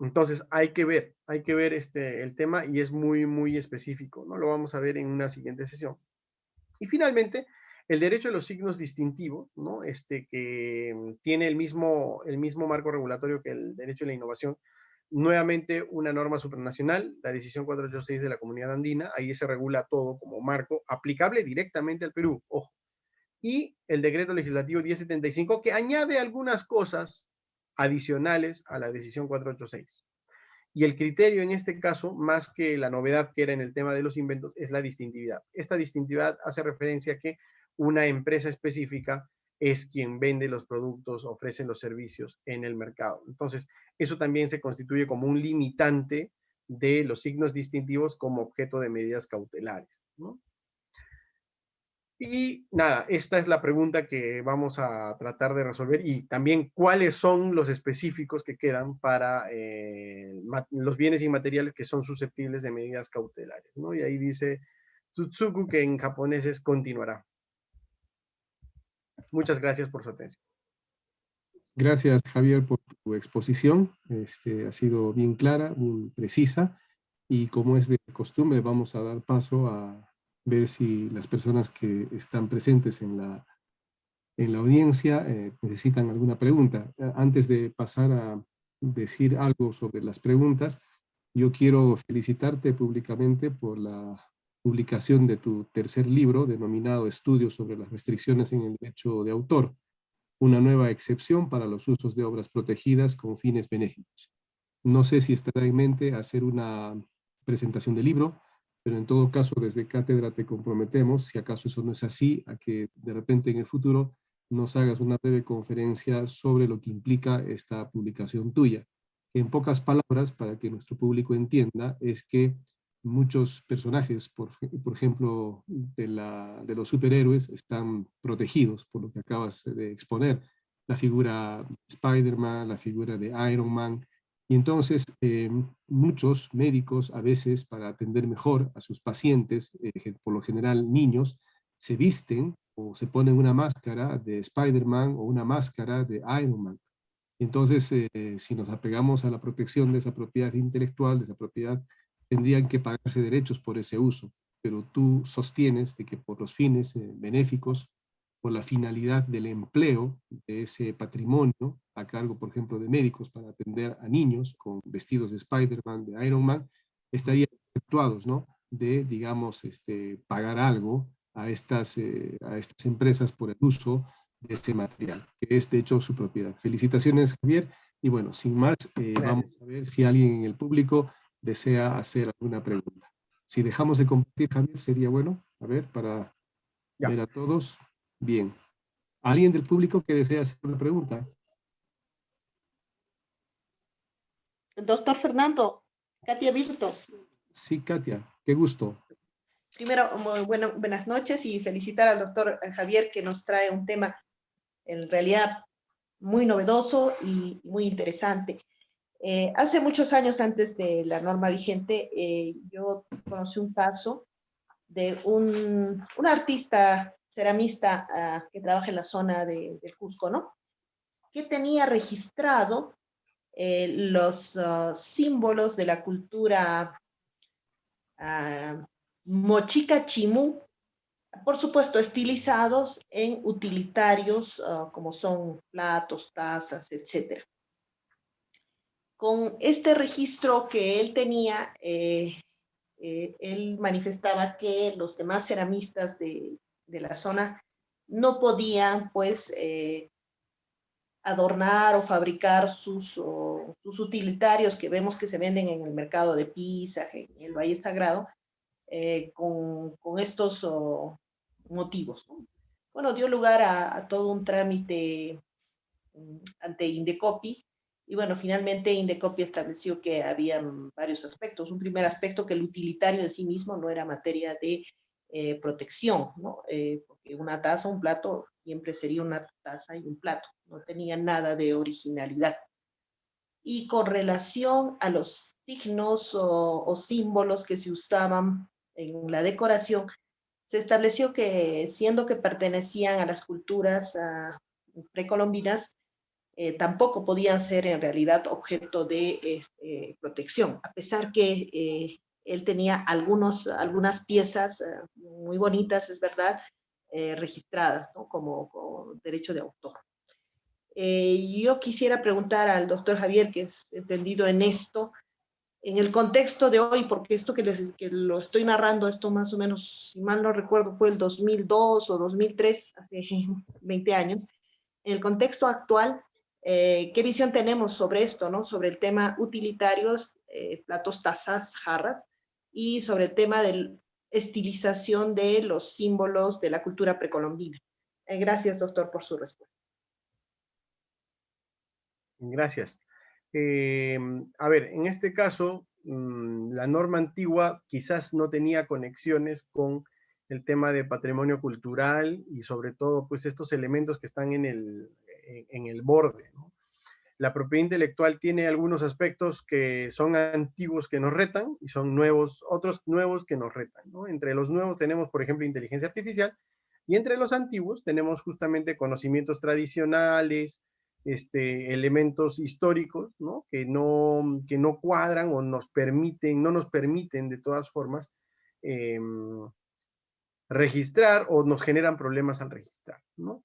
Entonces hay que ver el tema y es muy, muy específico, ¿no? Lo vamos a ver en una siguiente sesión. Y finalmente, el derecho a los signos distintivos, ¿no? Que tiene el mismo marco regulatorio que el derecho a la innovación. Nuevamente, una norma supranacional, la decisión 486 de la Comunidad Andina, ahí se regula todo como marco, aplicable directamente al Perú, ojo. Y el decreto legislativo 1075, que añade algunas cosas adicionales a la decisión 486. Y el criterio en este caso, más que la novedad que era en el tema de los inventos, es la distintividad. Esta distintividad hace referencia a que una empresa específica es quien vende los productos, ofrece los servicios en el mercado. Entonces, eso también se constituye como un limitante de los signos distintivos como objeto de medidas cautelares, ¿no? Y nada, esta es la pregunta que vamos a tratar de resolver y también cuáles son los específicos que quedan para los bienes inmateriales que son susceptibles de medidas cautelares, ¿no? Y ahí dice Tsutsuku, que en japonés es continuará. Muchas gracias por su atención. Gracias, Javier, por tu exposición. Ha sido bien clara, bien precisa, y como es de costumbre, vamos a dar paso a ver si las personas que están presentes en la audiencia necesitan alguna pregunta. Antes de pasar a decir algo sobre las preguntas, yo quiero felicitarte públicamente por la publicación de tu tercer libro, denominado Estudios sobre las restricciones en el derecho de autor, una nueva excepción para los usos de obras protegidas con fines benéficos. No sé si estará en mente hacer una presentación del libro, pero en todo caso desde Cátedra te comprometemos, si acaso eso no es así, a que de repente en el futuro nos hagas una breve conferencia sobre lo que implica esta publicación tuya. En pocas palabras, para que nuestro público entienda, es que muchos personajes, por ejemplo, de los superhéroes, están protegidos por lo que acabas de exponer. La figura de Spider-Man, la figura de Iron Man. Y entonces, muchos médicos, a veces, para atender mejor a sus pacientes, por lo general niños, se visten o se ponen una máscara de Spider-Man o una máscara de Iron Man. Entonces, si nos apegamos a la protección de esa propiedad intelectual, de esa propiedad, tendrían que pagarse derechos por ese uso. Pero tú sostienes de que por los fines benéficos, por la finalidad del empleo de ese patrimonio a cargo, por ejemplo, de médicos para atender a niños con vestidos de Spider-Man, de Iron Man, estarían exceptuados, ¿no? De, digamos, pagar algo a estas empresas por el uso de ese material, que es de hecho su propiedad. Felicitaciones, Javier. Y bueno, sin más, vamos a ver si alguien en el público desea hacer alguna pregunta. Si dejamos de compartir, Javier, sería bueno, a ver, para ver a todos. Bien. ¿Alguien del público que desea hacer una pregunta? Doctor Fernando, Katia Virto. Sí, Katia, qué gusto. Primero, buenas noches y felicitar al doctor Javier que nos trae un tema en realidad muy novedoso y muy interesante. Hace muchos años antes de la norma vigente, yo conocí un caso de un artista ceramista que trabaja en la zona del Cusco, ¿no? Que tenía registrado los símbolos de la cultura mochica chimú, por supuesto estilizados en utilitarios como son platos, tazas, etc. Con este registro que él tenía, él manifestaba que los demás ceramistas de la zona no podían, pues, adornar o fabricar sus utilitarios que vemos que se venden en el mercado de Pisa, en el Valle Sagrado, con estos motivos, ¿no? Bueno, dio lugar a todo un trámite ante Indecopi, y bueno, finalmente Indecopi estableció que había varios aspectos. Un primer aspecto, que el utilitario en sí mismo no era materia de protección, ¿no? Porque una taza, un plato, siempre sería una taza y un plato, no tenía nada de originalidad. Y con relación a los signos o símbolos que se usaban en la decoración, se estableció que, siendo que pertenecían a las culturas precolombinas, tampoco podían ser en realidad objeto de protección, a pesar que él tenía algunas piezas muy bonitas, es verdad, registradas, ¿no? como derecho de autor. Yo quisiera preguntar al doctor Javier, que es entendido en esto, en el contexto de hoy, porque esto que lo estoy narrando, esto más o menos, si mal no recuerdo, fue el 2002 o 2003, hace 20 años, en el contexto actual, ¿qué visión tenemos sobre esto, ¿no? Sobre el tema utilitarios, platos, tazas, jarras, y sobre el tema de la estilización de los símbolos de la cultura precolombina? Gracias, doctor, por su respuesta. Gracias. A ver, en este caso, la norma antigua quizás no tenía conexiones con el tema de patrimonio cultural y sobre todo, pues, estos elementos que están en el borde, ¿no? La propiedad intelectual tiene algunos aspectos que son antiguos que nos retan y son nuevos, otros nuevos que nos retan, ¿no? Entre los nuevos tenemos, por ejemplo, inteligencia artificial, y entre los antiguos tenemos justamente conocimientos tradicionales, elementos históricos, ¿no? Que no cuadran o no nos permiten de todas formas registrar o nos generan problemas al registrar, ¿no?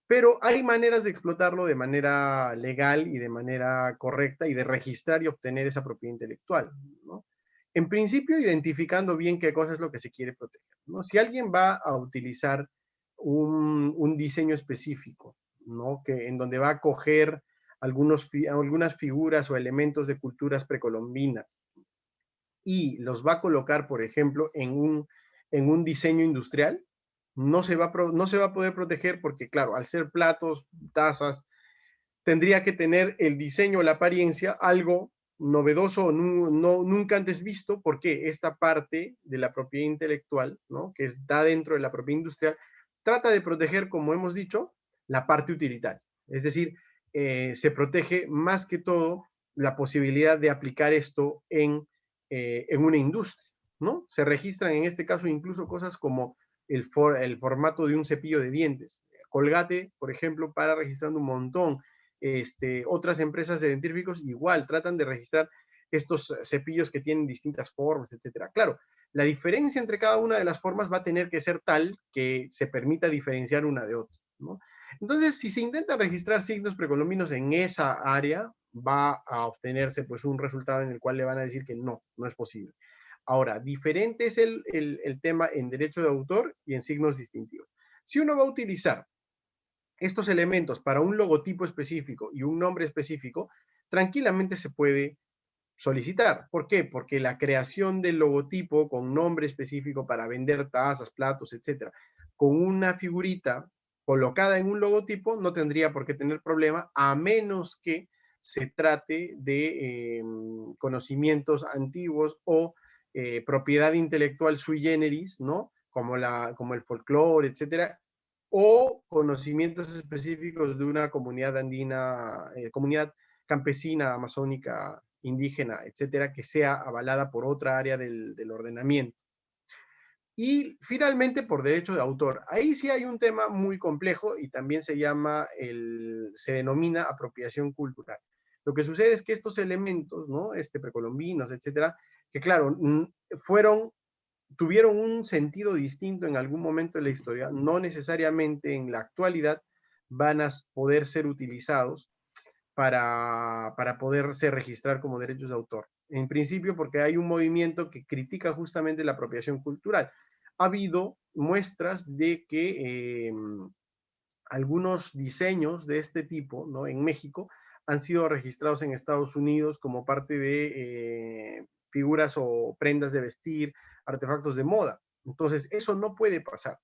Pero hay maneras de explotarlo de manera legal y de manera correcta y de registrar y obtener esa propiedad intelectual, ¿no? En principio, identificando bien qué cosa es lo que se quiere proteger, ¿no? Si alguien va a utilizar un diseño específico, ¿no? En donde va a coger algunas figuras o elementos de culturas precolombinas y los va a colocar, por ejemplo, en un diseño industrial, no se va a poder proteger porque, claro, al ser platos, tazas, tendría que tener el diseño, la apariencia, algo novedoso, nunca antes visto, porque esta parte de la propiedad intelectual, ¿no?, que está dentro de la propiedad industrial, trata de proteger, como hemos dicho, la parte utilitaria. Es decir, se protege más que todo la posibilidad de aplicar esto en una industria, ¿no? Se registran en este caso incluso cosas como el formato de un cepillo de dientes. Colgate, por ejemplo, para registrando un montón. Otras empresas de dentífricos igual tratan de registrar estos cepillos que tienen distintas formas, etcétera. Claro, la diferencia entre cada una de las formas va a tener que ser tal que se permita diferenciar una de otra, ¿no? Entonces, si se intenta registrar signos precolombinos en esa área, va a obtenerse pues un resultado en el cual le van a decir que no es posible. Ahora, diferente es el tema en derecho de autor y en signos distintivos. Si uno va a utilizar estos elementos para un logotipo específico y un nombre específico, tranquilamente se puede solicitar. ¿Por qué? Porque la creación del logotipo con nombre específico para vender tazas, platos, etcétera, con una figurita colocada en un logotipo, no tendría por qué tener problema, a menos que se trate de conocimientos antiguos o propiedad intelectual sui generis, ¿no? Como el folclore, etcétera, o conocimientos específicos de una comunidad andina, comunidad campesina, amazónica, indígena, etcétera, que sea avalada por otra área del ordenamiento. Y finalmente, por derecho de autor. Ahí sí hay un tema muy complejo y también se denomina apropiación cultural. Lo que sucede es que estos elementos, ¿no?, precolombinos, etcétera, que claro, tuvieron un sentido distinto en algún momento de la historia, no necesariamente en la actualidad van a poder ser utilizados para poderse registrar como derechos de autor. En principio, porque hay un movimiento que critica justamente la apropiación cultural. Ha habido muestras de que algunos diseños de este tipo, ¿no?, en México, han sido registrados en Estados Unidos como parte de figuras o prendas de vestir, artefactos de moda. Entonces, eso no puede pasar.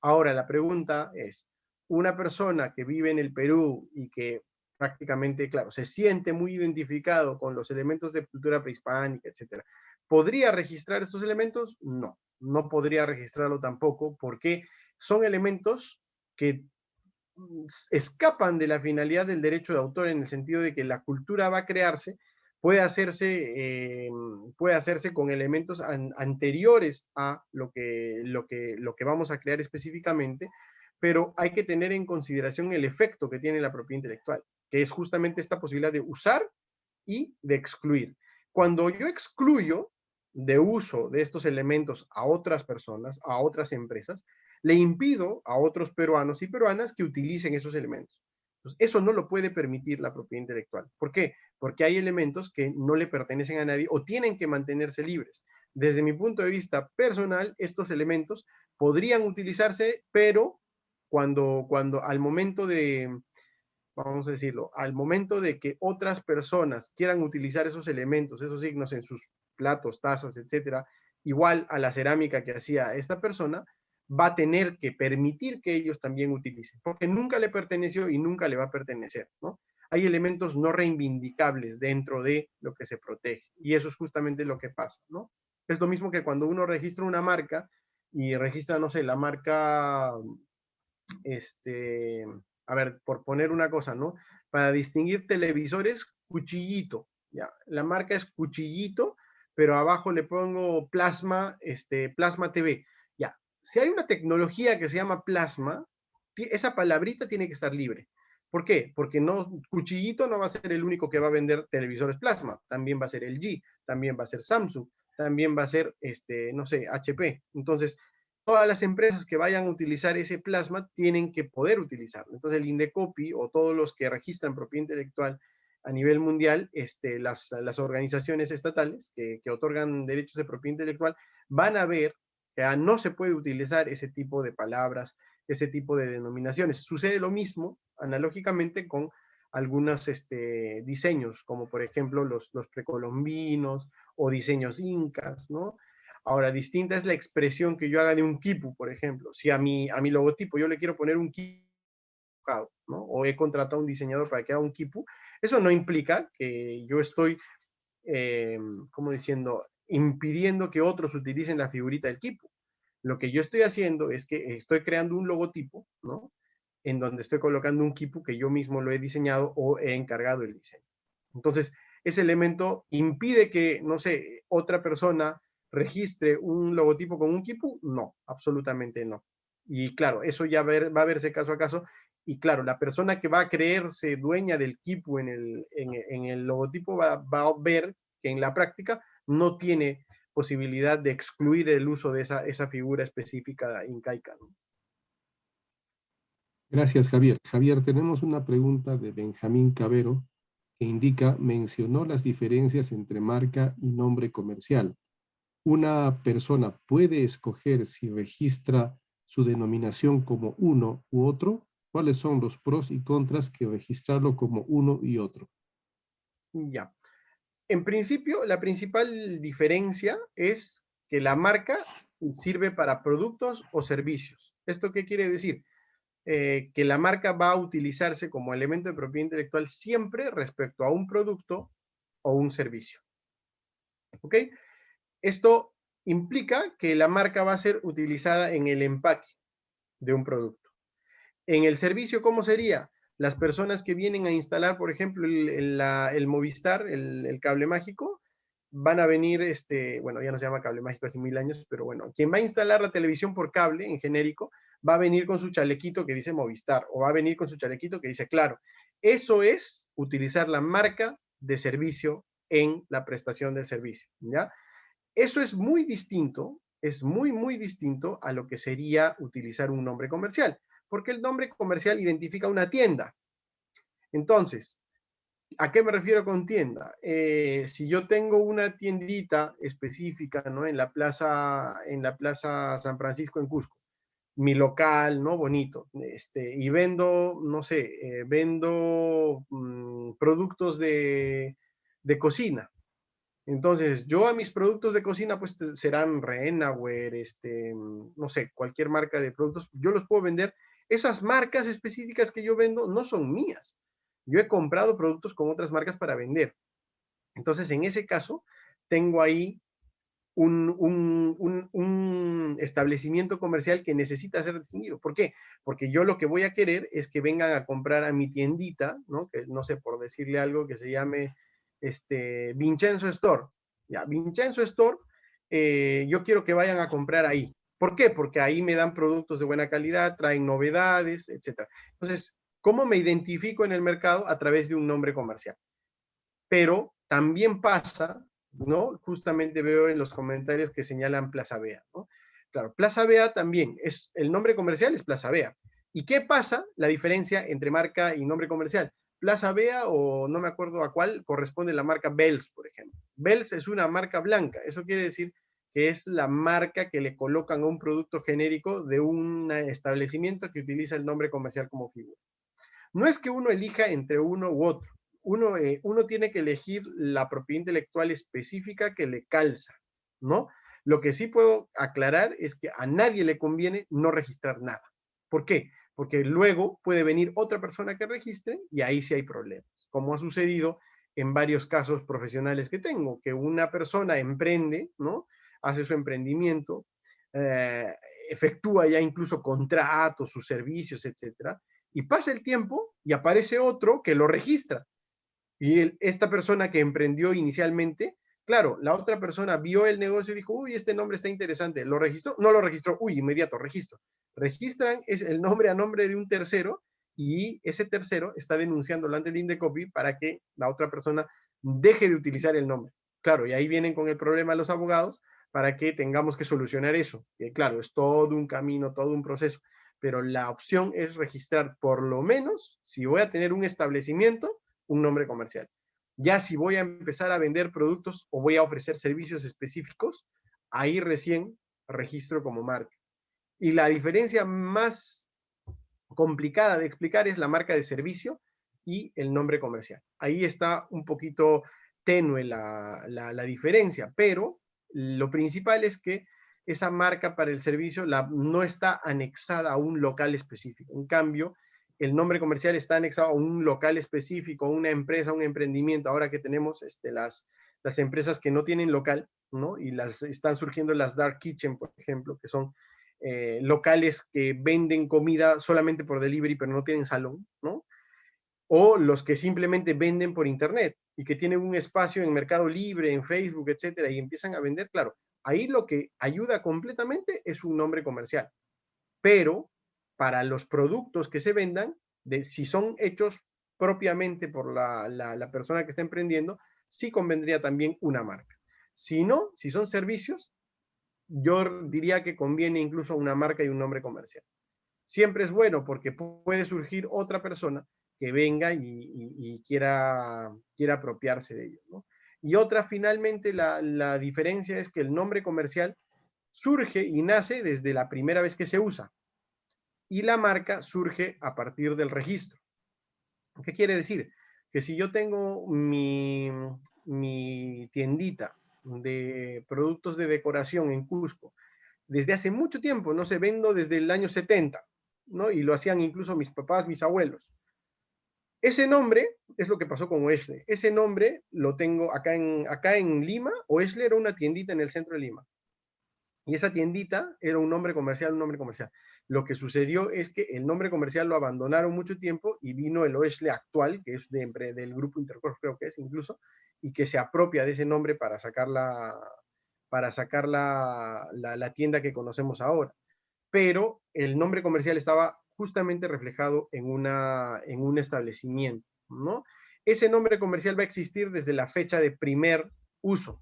Ahora, la pregunta es, una persona que vive en el Perú y que prácticamente, claro, se siente muy identificado con los elementos de cultura prehispánica, etcétera, ¿podría registrar estos elementos? No, no podría registrarlo tampoco, porque son elementos que escapan de la finalidad del derecho de autor, en el sentido de que la cultura va a crearse, puede hacerse con elementos anteriores a lo que vamos a crear específicamente, pero hay que tener en consideración el efecto que tiene la propiedad intelectual, que es justamente esta posibilidad de usar y de excluir. Cuando yo excluyo de uso de estos elementos a otras personas, a otras empresas, le impido a otros peruanos y peruanas que utilicen esos elementos. Entonces, eso no lo puede permitir la propiedad intelectual. ¿Por qué? Porque hay elementos que no le pertenecen a nadie o tienen que mantenerse libres. Desde mi punto de vista personal, estos elementos podrían utilizarse, pero cuando al momento de, vamos a decirlo, al momento de que otras personas quieran utilizar esos elementos, esos signos en sus platos, tazas, etcétera, igual a la cerámica que hacía esta persona, va a tener que permitir que ellos también utilicen, porque nunca le perteneció y nunca le va a pertenecer, ¿no? Hay elementos no reivindicables dentro de lo que se protege, y eso es justamente lo que pasa, ¿no? Es lo mismo que cuando uno registra una marca y registra, no sé, la marca, a ver, por poner una cosa, ¿no? Para distinguir televisores, Cuchillito, ya, la marca es Cuchillito, pero abajo le pongo Plasma, Plasma TV, ya. Si hay una tecnología que se llama Plasma, esa palabrita tiene que estar libre. ¿Por qué? Porque Cuchillito no va a ser el único que va a vender televisores Plasma, también va a ser LG, también va a ser Samsung, también va a ser, no sé, HP. Entonces, todas las empresas que vayan a utilizar ese plasma tienen que poder utilizarlo. Entonces, el Indecopi o todos los que registran propiedad intelectual a nivel mundial, las organizaciones estatales que otorgan derechos de propiedad intelectual, van a ver que no se puede utilizar ese tipo de palabras, ese tipo de denominaciones. Sucede lo mismo, analógicamente, con algunos diseños, como por ejemplo los precolombinos o diseños incas, ¿no? Ahora, distinta es la expresión que yo haga de un quipu, por ejemplo. Si a mi logotipo yo le quiero poner un quipu, ¿no? O he contratado a un diseñador para que haga un quipu, eso no implica que yo estoy, como diciendo, impidiendo que otros utilicen la figurita del quipu. Lo que yo estoy haciendo es que estoy creando un logotipo, ¿no? En donde estoy colocando un quipu que yo mismo lo he diseñado o he encargado el diseño. Entonces, ese elemento impide que, no sé, otra persona registre un logotipo con un quipu. No, absolutamente no. Y claro, eso ya va a verse caso a caso. Y claro, la persona que va a creerse dueña del quipu en el logotipo va a ver que en la práctica no tiene posibilidad de excluir el uso de esa figura específica incaica, ¿no? Gracias, Javier. Javier, tenemos una pregunta de Benjamín Cabero que indica, mencionó las diferencias entre marca y nombre comercial. ¿Una persona puede escoger si registra su denominación como uno u otro? ¿Cuáles son los pros y contras que registrarlo como uno y otro? Ya. En principio, la principal diferencia es que la marca sirve para productos o servicios. ¿Esto qué quiere decir? Que la marca va a utilizarse como elemento de propiedad intelectual siempre respecto a un producto o un servicio. ¿Ok? Esto implica que la marca va a ser utilizada en el empaque de un producto. En el servicio, ¿cómo sería? Las personas que vienen a instalar, por ejemplo, el Movistar, el cable mágico, van a venir, bueno, ya no se llama cable mágico hace 1000 años, pero bueno, quien va a instalar la televisión por cable, en genérico, va a venir con su chalequito que dice Movistar, o va a venir con su chalequito que dice Claro. Eso es utilizar la marca de servicio en la prestación del servicio, ¿ya? Eso es muy distinto, es muy, muy distinto a lo que sería utilizar un nombre comercial, porque el nombre comercial identifica una tienda. Entonces, ¿a qué me refiero con tienda? Si yo tengo una tiendita específica, ¿no? En la plaza San Francisco en Cusco, mi local, ¿no? Bonito, y vendo, no sé, vendo productos de cocina. Entonces, yo a mis productos de cocina, pues serán Renaware, no sé, cualquier marca de productos, yo los puedo vender. Esas marcas específicas que yo vendo no son mías. Yo he comprado productos con otras marcas para vender. Entonces, en ese caso, tengo ahí un establecimiento comercial que necesita ser distinguido. ¿Por qué? Porque yo lo que voy a querer es que vengan a comprar a mi tiendita, ¿no? Que no sé, por decirle algo que se llame Vincenzo Store. Ya, Vincenzo Store, yo quiero que vayan a comprar ahí. ¿Por qué? Porque ahí me dan productos de buena calidad, traen novedades, etc. Entonces, ¿cómo me identifico en el mercado? A través de un nombre comercial. Pero también pasa, ¿no? Justamente veo en los comentarios que señalan Plaza Vea, ¿no? Claro, Plaza Vea también, el nombre comercial es Plaza Vea. ¿Y qué pasa? La diferencia entre marca y nombre comercial. Plaza Vea, o no me acuerdo a cuál, corresponde la marca Bells, por ejemplo. Bells es una marca blanca, eso quiere decir que es la marca que le colocan a un producto genérico de un establecimiento que utiliza el nombre comercial como figura. No es que uno elija entre uno u otro. Uno tiene que elegir la propiedad intelectual específica que le calza, ¿no? Lo que sí puedo aclarar es que a nadie le conviene no registrar nada. ¿Por qué? Porque luego puede venir otra persona que registre y ahí sí hay problemas, como ha sucedido en varios casos profesionales que tengo, que una persona emprende, ¿no? Hace su emprendimiento, efectúa ya incluso contratos, sus servicios, etcétera, y pasa el tiempo y aparece otro que lo registra. Y esta persona que emprendió inicialmente, claro, la otra persona vio el negocio y dijo, uy, este nombre está interesante. ¿Lo registró? No lo registró. Uy, inmediato, registro. Registran el nombre a nombre de un tercero y ese tercero está denunciándolo ante el Indecopi para que la otra persona deje de utilizar el nombre. Claro, y ahí vienen con el problema los abogados para que tengamos que solucionar eso. Y claro, es todo un camino, todo un proceso, pero la opción es registrar por lo menos, si voy a tener un establecimiento, un nombre comercial. Ya si voy a empezar a vender productos o voy a ofrecer servicios específicos, ahí recién registro como marca. Y la diferencia más complicada de explicar es la marca de servicio y el nombre comercial. Ahí está un poquito tenue la diferencia, pero lo principal es que esa marca para el servicio no está anexada a un local específico. En cambio, el nombre comercial está anexado a un local específico, a una empresa, a un emprendimiento. Ahora que tenemos las empresas que no tienen local, ¿no? Y están surgiendo las dark kitchen, por ejemplo, que son locales que venden comida solamente por delivery, pero no tienen salón, ¿no? O los que simplemente venden por internet y que tienen un espacio en Mercado Libre, en Facebook, etcétera, y empiezan a vender, claro, ahí lo que ayuda completamente es un nombre comercial. Pero para los productos que se vendan, si son hechos propiamente por la persona que está emprendiendo, sí convendría también una marca. Si no, si son servicios, yo diría que conviene incluso una marca y un nombre comercial. Siempre es bueno porque puede surgir otra persona que venga y quiera apropiarse de ello, ¿no? Y otra, finalmente, la diferencia es que el nombre comercial surge y nace desde la primera vez que se usa, y la marca surge a partir del registro. ¿Qué quiere decir? Que si yo tengo mi tiendita de productos de decoración en Cusco, desde hace mucho tiempo, no sé, vendo desde el año 70, ¿no? Y lo hacían incluso mis papás, mis abuelos. Ese nombre es lo que pasó con Oesle. Ese nombre lo tengo acá en Lima. Oesle era una tiendita en el centro de Lima. Y esa tiendita era un nombre comercial, Lo que sucedió es que el nombre comercial lo abandonaron mucho tiempo y vino el Oesle actual, que es del grupo Intercorp, creo que es incluso, y que se apropia de ese nombre para sacar la tienda que conocemos ahora. Pero el nombre comercial estaba justamente reflejado en un establecimiento, ¿no? Ese nombre comercial va a existir desde la fecha de primer uso,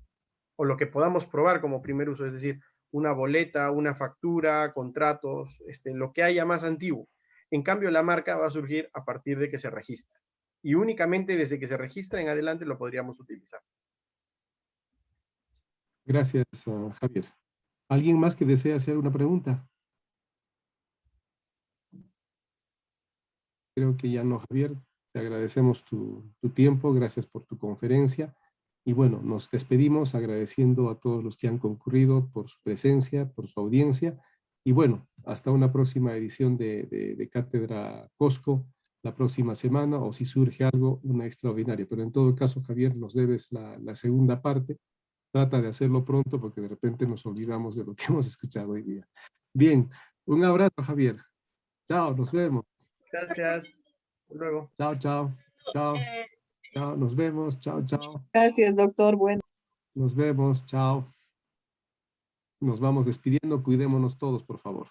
o lo que podamos probar como primer uso, es decir, una boleta, una factura, contratos, lo que haya más antiguo. En cambio, la marca va a surgir a partir de que se registra. Y únicamente desde que se registra en adelante lo podríamos utilizar. Gracias, Javier. ¿Alguien más que desea hacer una pregunta? Creo que ya no, Javier. Te agradecemos tu tiempo, gracias por tu conferencia. Y bueno, nos despedimos agradeciendo a todos los que han concurrido por su presencia, por su audiencia. Y bueno, hasta una próxima edición de Cátedra Cosco la próxima semana, o si surge algo, una extraordinaria. Pero en todo caso, Javier, nos debes la segunda parte. Trata de hacerlo pronto porque de repente nos olvidamos de lo que hemos escuchado hoy día. Bien, un abrazo, Javier. Chao, nos vemos. Gracias. Hasta luego. Chao, chao. Chao. Chao, nos vemos. Chao, chao. Gracias, doctor. Bueno. Nos vemos. Chao. Nos vamos despidiendo. Cuidémonos todos, por favor.